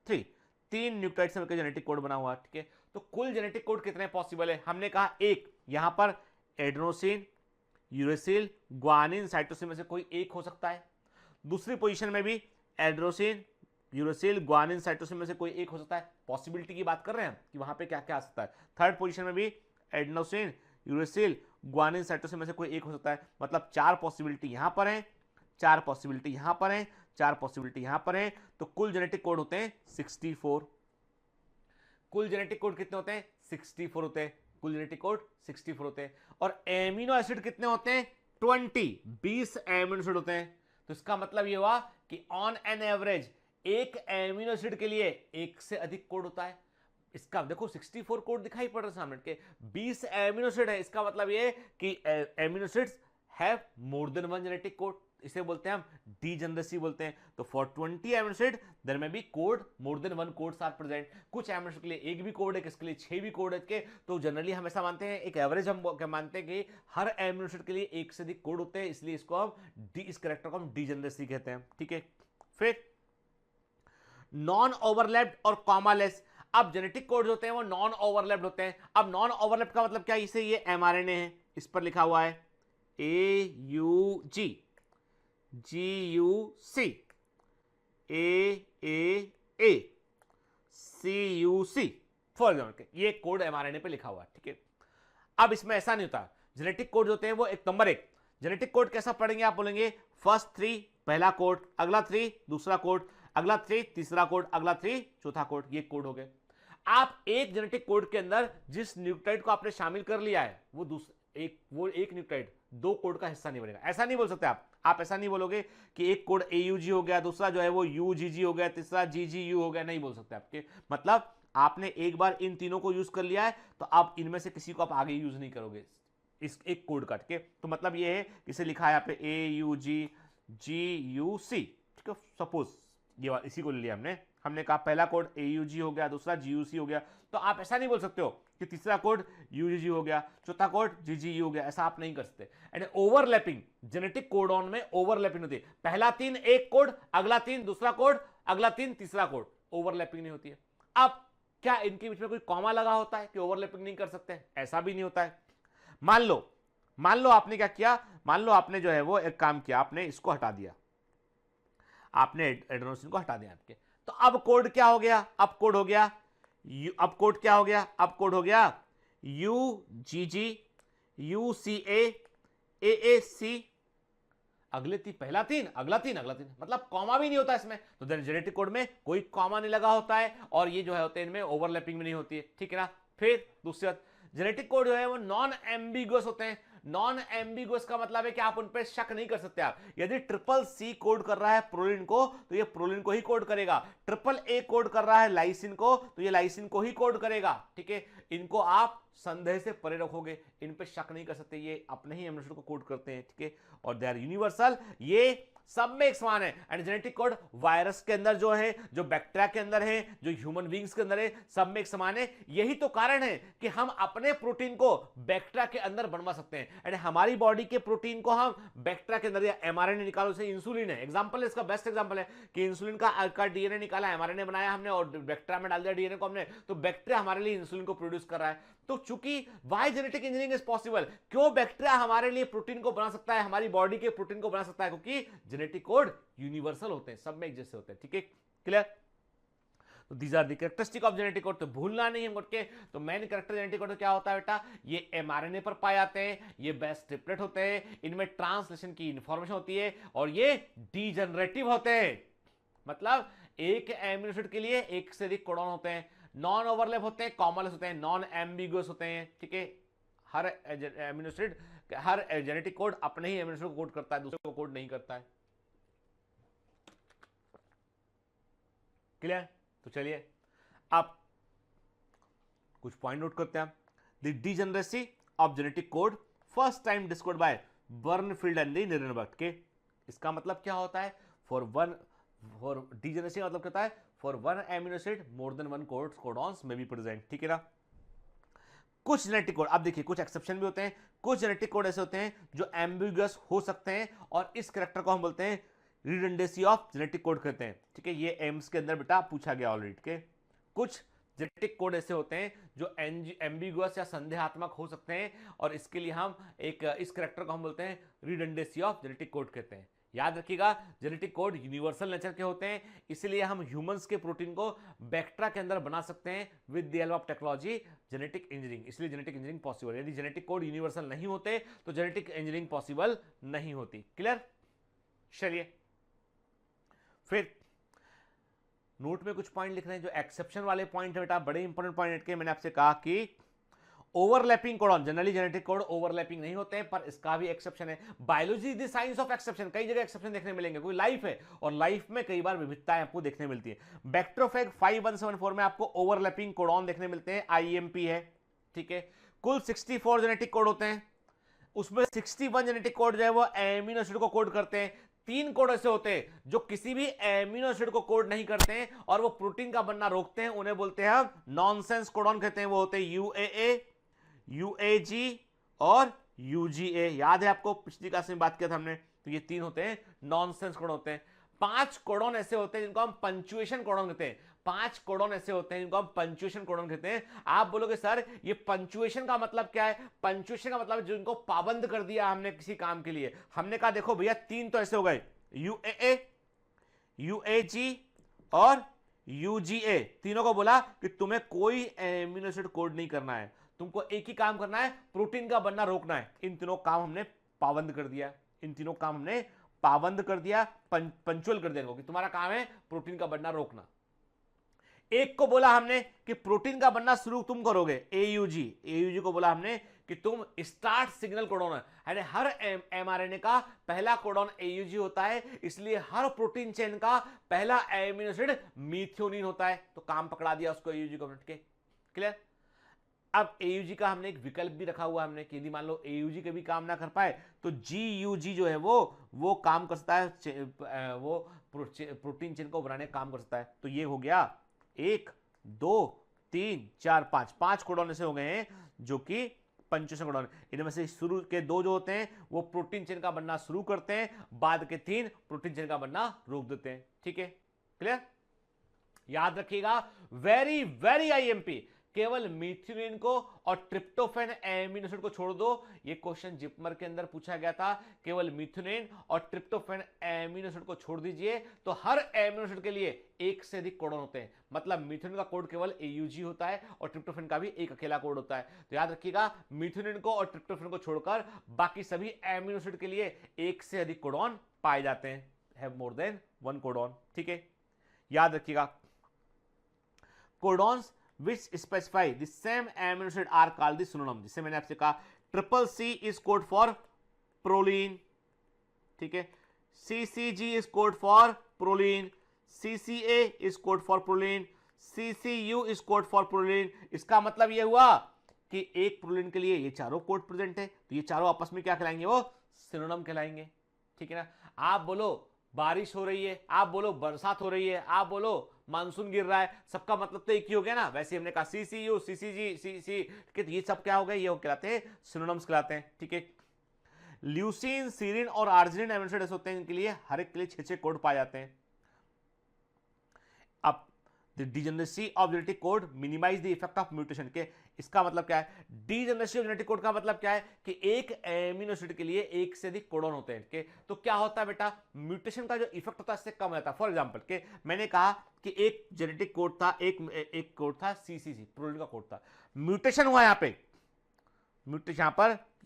3 3 न्यूक्लियोटाइड से मिलकर जेनेटिक कोड बना हुआ। ठीक है? तो कुल जेनेटिक कोड कितने पॉसिबल है? हमने कहा एक, यहां पर एडेनोसिन, यूरेसिल, ग्वानिन, साइटोसिन में से कोई एक हो सकता है। दूसरी पोजीशन में भी एडेनोसिन, यूरेसिल, ग्वानिन, साइटोसिन में से कोई एक हो सकता है। पॉसिबिलिटी की बात कर रहे हैं हम कि वहां पे क्या क्या आ सकता है। थर्ड पोजीशन में भी एडेनोसिन, यूरेसिल, ग्वानिन, साइटोसिन में से कोई एक हो सकता है। मतलब 4 पॉसिबिलिटी यहां पर है, 4 पॉसिबिलिटी यहां पर है, 4 पॉसिबिलिटी यहां पर है। तो कुल जेनेटिक कोड होते हैं 64। कुल जेनेटिक कोड कितने होते हैं? 64 होते हैं। कुल जेनेटिक कोड 64 होते हैं। और एमिनो एसिड कितने होते हैं? 20 एमिनो एसिड होते हैं। तो इसका मतलब यह हुआ कि ऑन एन एवरेज एक एमिनो एसिड के लिए एक से अधिक कोड होता है। इसका देखो 64 कोड दिखाई पड़ रहा है सामने के, 20 एमिनो एसिड है। इसका मतलब ये कि amino acids have more than 1 genetic code, इसे बोलते हैं हम डीजेनरेसी बोलते हैं। तो for 20 amino acid there may be code more than 1 codes are present. कुछ एमिनो एसिड के लिए एक भी कोड है, किसके लिए 6 भी कोड है के। तो जनरली हम ऐसा मानते हैं, एक एवरेज हम मानते हैं कि हर एमिनो एसिड के लिए एक से अधिक कोड होते हैं, इसलिए इसको हम इस कैरेक्टर को हम डीजेनरेसी कहते हैं। ठीक है? फिर नॉन ओवरलैप्ड और कॉमालेस। अब जेनेटिक कोड होते हैं वो नॉन ओवरलैप्ड होते हैं। अब नॉन ओवरलैप्ड का मतलब क्या? इसे ये एमआरएनए है, इस पर लिखा हुआ है AUG, GUC, AAA, CUC for example, ये कोड एमआरएनए पे लिखा हुआ है। ठीक है? अब इसमें ऐसा नहीं होता, जेनेटिक कोड होते हैं वो एक नंबर 1 जेनेटिक कोड कैसा पढ़ेंगे आप? बोलेंगे फर्स्ट 3 पहला कोड, अगला 3 दूसरा कोड, अगला 3 तीसरा कोड, अगला 3 चौथा कोड। ये कोड हो गए। आप एक जेनेटिक कोड के अंदर जिस न्यूक्लियोटाइड को आपने शामिल कर लिया है वो एक न्यूक्लियोटाइड 2 कोड का हिस्सा नहीं बनेगा। ऐसा नहीं बोल सकते आप ऐसा नहीं बोलोगे कि एक कोड AUG हो गया, दूसरा जो है वो UGG हो गया, तीसरा GGU हो गया, नहीं बोल सकते आपके। मतलब आपने एक बार इन तीनों को यूज कर लिया है तो आप इनमें से किसी को आप आगे यूज नहीं करोगे इस एक कोड का। ठीक है? तो मतलब ये है, इसे लिखा है यहाँ पे AUG GUC। ठीक है? सपोज ये इसी को ले लिया हमने कहा पहला कोड AUG हो गया, दूसरा GUC हो गया। तो आप ऐसा नहीं बोल सकते हो कि तीसरा कोड UGG हो गया, चौथा कोड GGU हो गया, ऐसा आप नहीं कर सकते। एंड ओवरलैपिंग, जेनेटिक कोडॉन में ओवरलैपिंग होती है। पहला 3 एक कोड, अगला 3 दूसरा कोड, अगला 3 तीसरा कोड, ओवरलैपिंग नहीं होती है। अब क्या इनके बीच में कोई कॉमा लगा होता है कि ओवरलैपिंग नहीं कर सकते? ऐसा भी नहीं होता है। मान लो आपने क्या किया, मान लो आपने जो है वो एक काम किया, आपने इसको हटा दिया, आपने एडेनोसिन को हटा दिया आपके, तो अब कोड क्या हो गया? अब कोड हो गया अब कोड क्या हो गया? अब कोड हो गया UGG UCA AAC, अगले तीन, पहला तीन, अगला तीन, अगला तीन, मतलब कॉमा भी नहीं होता इसमें। तो जेनेटिक कोड में कोई कॉमा नहीं लगा होता है और ये जो है होते हैं इनमें ओवरलैपिंग भी नहीं होती है, ठीक है ना। फिर दूसरी बात, जेनेटिक कोड जो है वो नॉन एम्बिगुअस होते हैं। नॉन एम्बिगुअस का मतलब है कि आप उन पर शक नहीं कर सकते। आप यदि CCC कोड कर रहा है प्रोलिन को तो ये प्रोलिन को ही कोड करेगा, AA कोड कर रहा है लाइसिन को तो ये लाइसिन को ही कोड करेगा, ठीक है। इनको आप संदेह से परे रखोगे, इन पे शक नहीं कर सकते, ये अपने ही एमिनो एसिड को कोड करते हैं, ठीक है। और दे आर यूनिवर्सल, ये सब में एक समान है। एंड जेनेटिक कोड वायरस के अंदर जो है, जो बैक्टीरिया के अंदर है, जो ह्यूमन बींग्स के अंदर है, सब में एक समान है। यही तो कारण है कि हम अपने प्रोटीन को बैक्टीरिया के अंदर बनवा सकते हैं। एंड हमारी बॉडी के प्रोटीन को हम बैक्टीरिया के अंदर, या mRNA निकालो, से इंसुलिन है एग्जांपल है, इसका बेस्ट एग्जांपल है कि इंसुलिन का DNA निकाला, mRNA बनाया हमने और बैक्टीरिया में डाल दिया DNA को हमने, तो बैक्टीरिया हमारे लिए इंसुलिन को प्रोड्यूस कर रहा है। तो चूंकि why genetic engineering is possible, क्यों बैक्टीरिया हमारे लिए प्रोटीन को बना सकता है, हमारी बॉडी के प्रोटीन को बना सकता है? क्योंकि जेनेटिक कोड यूनिवर्सल होते हैं, सब में एक जैसे होते हैं, ठीक है, क्लियर। तो these are the characteristic of genetic code, तो भूलना नहीं है के। तो मेन कैरेक्टर जेनेटिक कोड क्या होता है बेटा? ये mRNA पर पाए जाते हैं, ये बेस ट्रिपलेट होते हैं, इनमें ट्रांसलेशन की इंफॉर्मेशन होती है और ये डीजनरेटिव होते हैं। मतलब एक एमिनो एसिड के लिए एक से अधिक कोडॉन होते हैं, नॉन ओवरलैप होते हैं, कॉमनलेस होते हैं, नॉन एम्बिगुअस होते हैं, ठीक है। हर एमिनो एसिड, हर जेनेटिक कोड अपने ही एमिनो एसिड को कोड करता है, दूसरे को कोड नहीं करता है, क्लियर। तो चलिए अब कुछ पॉइंट नोट करते हैं। The degeneracy of genetic code first time discovered by Bernfield and the Nirenberg के। इसका मतलब क्या होता है? फॉर डीजनरेसी का मतलब क्या होता है? For one amino acid more than one codons में बी प्रेजेंट, ठीक है ना। कुछ जेनेटिक कोड, अब देखिए कुछ एक्सेप्शन भी होते हैं, कुछ जेनेटिक कोड ऐसे होते हैं जो एम्बिगुअस हो सकते हैं और इस कैरेक्टर को हम बोलते हैं रिडंडेंसी ऑफ जेनेटिक कोड कहते हैं, ठीक है। ये एम्स के अंदर बेटा पूछा गया ऑलरेडी, ठीक है। कुछ जेनेटिक कोड ऐसे होते हैं जो एम्बिगुअस या संदेहात्मक हो सकते हैं और इसके लिए हम इस कैरेक्टर को हम बोलते हैं रिडंडेंसी ऑफ जेनेटिक कोड कहते हैं। याद रखिएगा जेनेटिक कोड यूनिवर्सल नेचर के होते हैं, इसलिए हम ह्यूमंस के प्रोटीन को बैक्टीरिया के अंदर बना सकते हैं with the help of technology genetic engineering, इसलिए जेनेटिक इंजीनियरिंग पॉसिबल। यदि जेनेटिक कोड यूनिवर्सल नहीं होते तो जेनेटिक इंजीनियरिंग पॉसिबल नहीं होती, क्लियर। चलिए फिर नोट में कुछ पॉइंट लिख रहे हैं जो एक्सेप्शन वाले पॉइंट है बेटा, बड़े इंपॉर्टेंट पॉइंट के। मैंने आपसे कहा कि overlapping codon, generally genetic code overlapping नहीं होते हैं, पर इसका भी एक्सेप्शन है। Biology is the science of exception, कई जगह एक्सेप्शन देखने मिलेंगे। कोई लाइफ है और लाइफ में कई बार विविधताएं आपको देखने मिलती है। बैक्टीरियोफेज 5174 में आपको ओवरलैपिंग कोडॉन देखने मिलते हैं, IMP है, ठीक है। कुल 64 जेनेटिक कोड होते हैं, उसमें 61 जेनेटिक कोड जो है वो एमिनो एसिड को कोड करते हैं। 3 कोड ऐसे होते हैं जो किसी भी एमिनो एसिड को कोड नहीं करते हैं और वो प्रोटीन का बनना रोकते हैं, उन्हें बोलते हैं हम नॉनसेंस कोडॉन कहते हैं। वो होते हैं UAA, UAG और UGA। याद है आपको, पिछली क्लास में बात किया था हमने। तो ये 3 होते हैं नॉनसेंस कोडॉन होते हैं। 5 कोडॉन ऐसे होते हैं जिनको हम पंक्चुएशन कोडॉन कहते हैं। 5 कोडॉन ऐसे होते हैं जिनको हम पंक्चुएशन कोडॉन कहते हैं। आप बोलोगे सर ये पंक्चुएशन का मतलब क्या है? पंक्चुएशन का मतलब जिनको पाबंद कर दिया हमने किसी काम के लिए। हमने कहा देखो भैया 3 तो ऐसे हो गए, UAA, UAG और UGA। तीनों को बोला कि तुम्हें कोई एमिनो एसिड कोड नहीं करना है, तुमको एक ही काम करना है, प्रोटीन का बनना रोकना है। इन तीनों काम हमने पाबंद कर दिया, इन तीनों काम हमने पाबंद कर दिया, पंचुअल कर दिया कि तुम्हारा काम है प्रोटीन का बनना रोकना। एक को बोला हमने कि प्रोटीन का बनना शुरू तुम करोगे, AUG को बोला हमने कि तुम स्टार्ट सिग्नल कोडॉन है। हर mRNA का पहला कोडॉन AUG होता है, इसलिए हर प्रोटीन चेन का पहला एमिनो एसिड मीथियोनिन होता है। तो काम पकड़ा दिया उसको AUG को, क्लियर। अब AUG का हमने एक विकल्प भी रखा हुआ हमने कि यदि मान लो AUG के भी काम ना कर पाए तो GUG जो है वो काम कर सकता है, वो प्रोटीन चेन को बनाने का काम कर सकता है। तो ये हो गया 1 2 3 4 5 कोडॉन ऐसे हो गए हैं जो कि पंक्चुएशन कोडॉन। इनमें से शुरू के 2 जो होते हैं वो प्रोटीन चेन का बनना शुरू करते हैं, बाद के 3 प्रोटीन चेन का बनना रोक देते हैं, ठीक है, क्लियर। याद रखिएगा, वेरी वेरी आईएमपी, केवल मीथियोनिन को और ट्रिप्टोफैन एमिनो एसिड को छोड़ दो। ये क्वेश्चन जिपमर के अंदर पूछा गया था, केवल मीथियोनिन और ट्रिप्टोफैन एमिनो एसिड को छोड़ दीजिए तो हर एमिनो एसिड के लिए एक से अधिक कोडन होते हैं। मतलब मीथियोनिन का कोड केवल AUG होता है और ट्रिप्टोफैन का भी एक अकेला कोड होता है। तो याद रखिएगा, मीथियोनिन को और ट्रिप्टोफैन को छोड़कर बाकी सभी एमिनो एसिड के लिए एक से अधिक कोडन पाए जाते हैं, have more then one codon. ठीक है, याद रखिएगा, codons which specify the same amino acid are called the synonym। जिससे मैंने आपसे कहा triple C is code for proline, ठीक है, CCG is code for proline, CCA is code for proline, CCU is code for proline। इसका मतलब यह हुआ कि एक प्रोलीन के लिए ये चारों कोड प्रेजेंट है, तो ये चारों आपस में क्या कहलाएंगे, वो सिनोनिम कहलाएंगे। ठीक है ना, आप बोलो बारिश हो रही है, आप बोलो बरसात हो रही है, आप बोलो मानसून गिर रहा है, सबका मतलब तो एक ही हो गया ना। वैसे हमने कहा CCU, CCG, CC, ये सब क्या हो गए, ये कहलाते हैं सिनोनिम्स कहलाते हैं। ठीक है, ल्यूसीन, सीरिन और आर्जिनिन एमिनो एसिड होते हैं, इनके लिए हर एक के लिए 6 कोड पाए जाते हैं। अब the degeneracy of genetic code minimize the effect of mutation के, इसका मतलब क्या है, डिजेनरेसी ऑफ जेनेटिक कोड का मतलब क्या है कि एक एमिनो एसिड के लिए एक से अधिक कोडन होते हैं। तो क्या होता है बेटा, म्यूटेशन का जो इफेक्ट होता है इससे कम रहता है। फॉर एग्जांपल के मैंने कहा कि एक जेनेटिक कोड था, एक कोड था CCG, प्रोटीन का कोड था, म्यूटेशन हुआ यहाँ पे, म्यूटेशन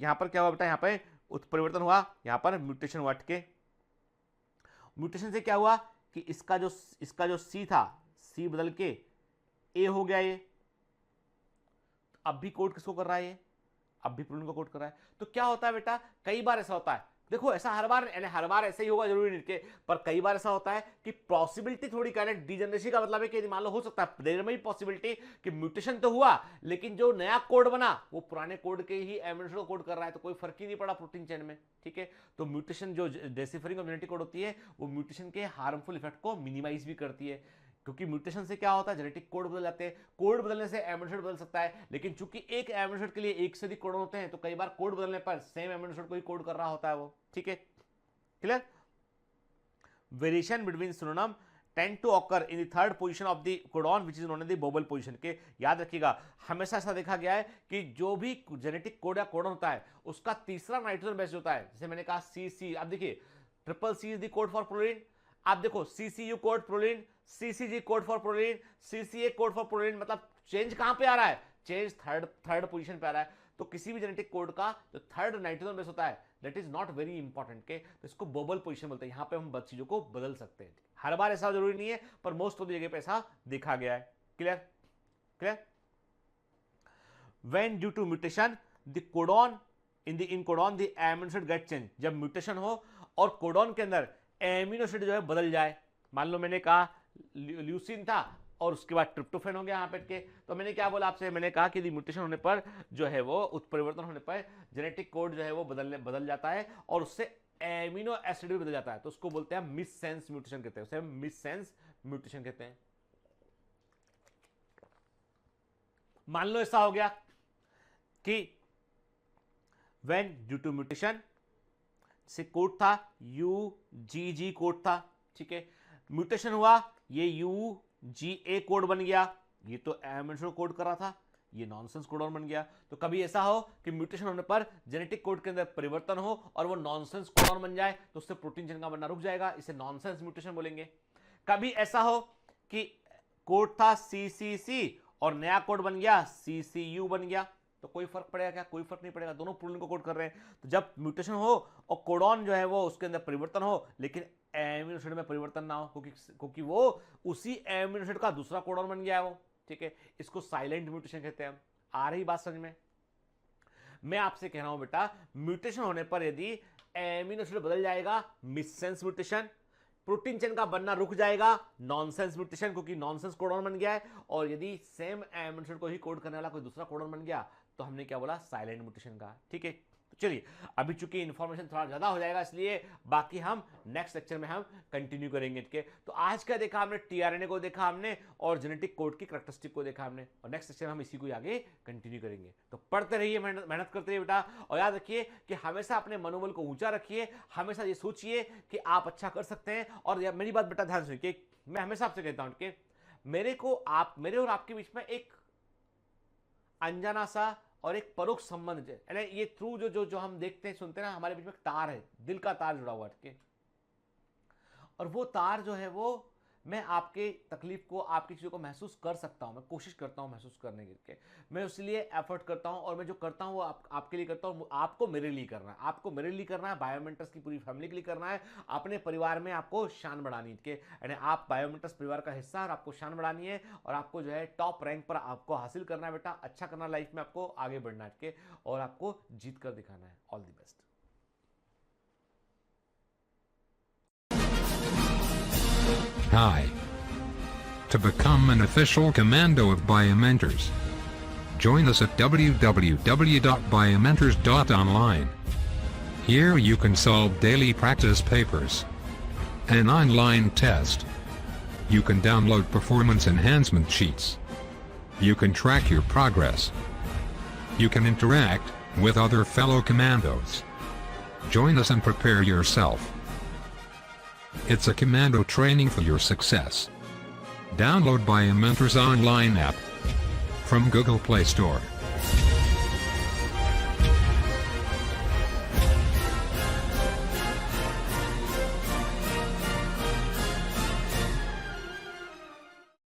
यहाँ पर क्या हुआ बेटा, यहाँ पे उत्परिवर्तन हुआ, यहाँ पर म्यूटेशन हुआ। ठीक है, म्यूटेशन से क्या हुआ कि इसका जो C था, C बदल के A हो गया, ये अब भी कोड किसको कर रहा है, ये अब भी प्रोटीन को कोड कर रहा है। तो क्या होता है बेटा, कई बार ऐसा होता है, देखो ऐसा हर बार ऐसे ही होगा जरूरी नहीं के, पर कई बार ऐसा होता है कि पॉसिबिलिटी थोड़ी कह रहे, डिजेनरेसी का मतलब है कि मान लो हो सकता है देर में भी पॉसिबिलिटी कि म्यूटेशन तो हुआ लेकिन जो नया कोड बना वो पुराने कोड के ही एमिनो एसिड को कोड कर रहा है, तो कोई फर्क ही नहीं पड़ा प्रोटीन चेन में। ठीक है, तो म्यूटेशन जो डेसिफरिंग ऑफ जेनेटिक कोड होती है वो म्यूटेशन के हार्मफुल इफेक्ट को मिनिमाइज भी करती है, क्योंकि म्यूटेशन से क्या होता है, जेनेटिक कोड बदल जाते हैं। कोड बदलने से एमिनो एसिड बदल सकता है, लेकिन चूंकि एक एमिनो एसिड के लिए एक से अधिक कोड होते हैं तो कई बार कोड बदलने पर सेम एमिनो एसिड को ही कोड कर रहा होता है वो। ठीक है, clear. Variation between synonym tend to occur in the third position of the codon which is known as the wobble position के। याद रखिएगा, हमेशा ऐसा देखा गया है कि जो भी जेनेटिक कोड या कोडॉन होता है उसका तीसरा नाइट्रोजन बेस होता है। जैसे मैंने कहा CC, अब देखिए triple C is the code for proline, आप देखो CCU code proline, CCG code for proline, CCA code for proline, मतलब चेंज कहां पे आ रहा है, चेंज थर्ड पोजीशन पे आ रहा है। तो किसी भी जेनेटिक कोड का जो थर्ड नाइट्रोजन बेस होता है that is not very important के, तो इसको बोबल पोजीशन बोलते हैं। यहां पे हम चीजों को बदल सकते हैं, हर बार ऐसा जरूरी नहीं है पर मोस्ट ऑफ द जगह पे ऐसा देखा गया है। Clear. When due to mutation the codon in codon the amino acid get change, जब म्यूटेशन हो और कोडॉन के अंदर एमिनो एसिड जो है बदल जाए, मान लो मैंने कहा ल्यूसीन था और उसके बाद ट्रिप्टोफैन हो गया यहाँ पे के, तो मैंने क्या बोला आपसे, मैंने कहा कि म्यूटेशन होने पर जो है वो उत्परिवर्तन होने पर जेनेटिक कोड जो है वो बदल जाता है और उससे एमिनो एसिड भी बदल जाता है, तो उसको बोलते हैं मिससेंस म्यूटेशन कहते हैं, उसे मिससेंस म्यूटेशन कहते हैं। मान लो ऐसा हो गया कि व्हेन ड्यू टू म्यूटेशन से कोड था UGG कोड था, ठीक है, म्यूटेशन हुआ ये UGA कोड बन गया, ये तो एमिनो एसिड कोड कर रहा था, ये नॉनसेंस कोडॉन बन गया। तो कभी ऐसा हो कि म्यूटेशन होने पर जेनेटिक कोड के अंदर परिवर्तन हो और वो नॉनसेंस कोडॉन बन जाए तो उससे प्रोटीन चेन का बनना रुक जाएगा, इसे नॉनसेंस म्यूटेशन बोलेंगे। कभी ऐसा हो कि कोड था CCC और नया कोड बन गया CCU बन गया, तो कोई फर्क पड़ेगा क्या, कोई फर्क नहीं पड़ेगा, दोनों प्रोटीन को कोड कर रहे हैं। तो जब म्यूटेशन हो और कोडॉन जो है वो उसके अंदर परिवर्तन हो लेकिन एमिनो एसिड में परिवर्तन ना हो, क्योंकि वो उसी एमिनो एसिड का दूसरा कोडॉन बन गया है वो, ठीक है, इसको साइलेंट म्यूटेशन कहते हैं। आ रही बात समझ में? मैं आपसे कह रहा हूं बेटा, म्यूटेशन होने पर यदि एमिनो एसिड बदल जाएगा मिससेंस म्यूटेशन, प्रोटीन चेन का बनना रुक जाएगा नॉनसेंस म्यूटेशन, क्योंकि नॉनसेंस कोडॉन बन गया है, और यदि सेम एमिनो एसिड को ही कोड करने वाला कोई दूसरा कोडॉन बन गया तो हमने क्या बोला, साइलेंट म्यूटेशन का। ठीक है, तो चलिए अभी चूंकि इंफॉर्मेशन थोड़ा ज्यादा हो जाएगा इसलिए बाकी हम नेक्स्ट लेक्चर में हम कंटिन्यू करेंगे। ठीक है, तो आज क्या देखा हमने, टीआरएनए को देखा हमने और जेनेटिक कोड की कैरेक्टरिस्टिक को देखा हमने, और नेक्स्ट लेक्चर में हम इसी को आगे कंटिन्यू करेंगे। तो पढ़ते रहिए, मेहनत करते रहिए बेटा, और याद रखिए कि हमेशा अपने मनोबल को ऊंचा रखिए, हमेशा ये सोचिए कि आप अच्छा कर सकते हैं। और मेरी बात बेटा ध्यान सुनिए, मैं हमेशा आपसे कहता हूं कि मेरे और आपके बीच में एक अनजाना सा और एक परोक्ष संबंध है, यानी ये थ्रू जो हम देखते हैं सुनते हैं ना, हमारे बीच में एक तार है, दिल का तार जुड़ा हुआ है, ठीक है। और वो तार जो है वो मैं आपके तकलीफ को, आपकी चीज़ों को महसूस कर सकता हूँ, मैं कोशिश करता हूँ महसूस करने के, मैं उसलिए एफर्ट करता हूँ और मैं जो करता हूँ वो आपके लिए करता हूँ। आपको मेरे लिए करना है, आपको मेरे लिए करना है, बायोमेंटर्स की पूरी फैमिली के लिए करना है, अपने परिवार में आपको शान बढ़ानी है, यानी आप बायोमेंटर्स परिवार का हिस्सा और आपको शान बढ़ानी है और आपको जो है टॉप रैंक पर आपको हासिल करना है बेटा, अच्छा करना लाइफ में, आपको आगे बढ़ना है, ठीक है, और आपको जीत कर दिखाना है। All the best. Hi. To become an official commando of Biomentors, join us at www.biomentors.online. Here you can solve daily practice papers, an online test. You can download performance enhancement sheets. You can track your progress. You can interact with other fellow commandos. Join us and prepare yourself. It's a commando training for your success. Download Biomentors online app from Google Play Store.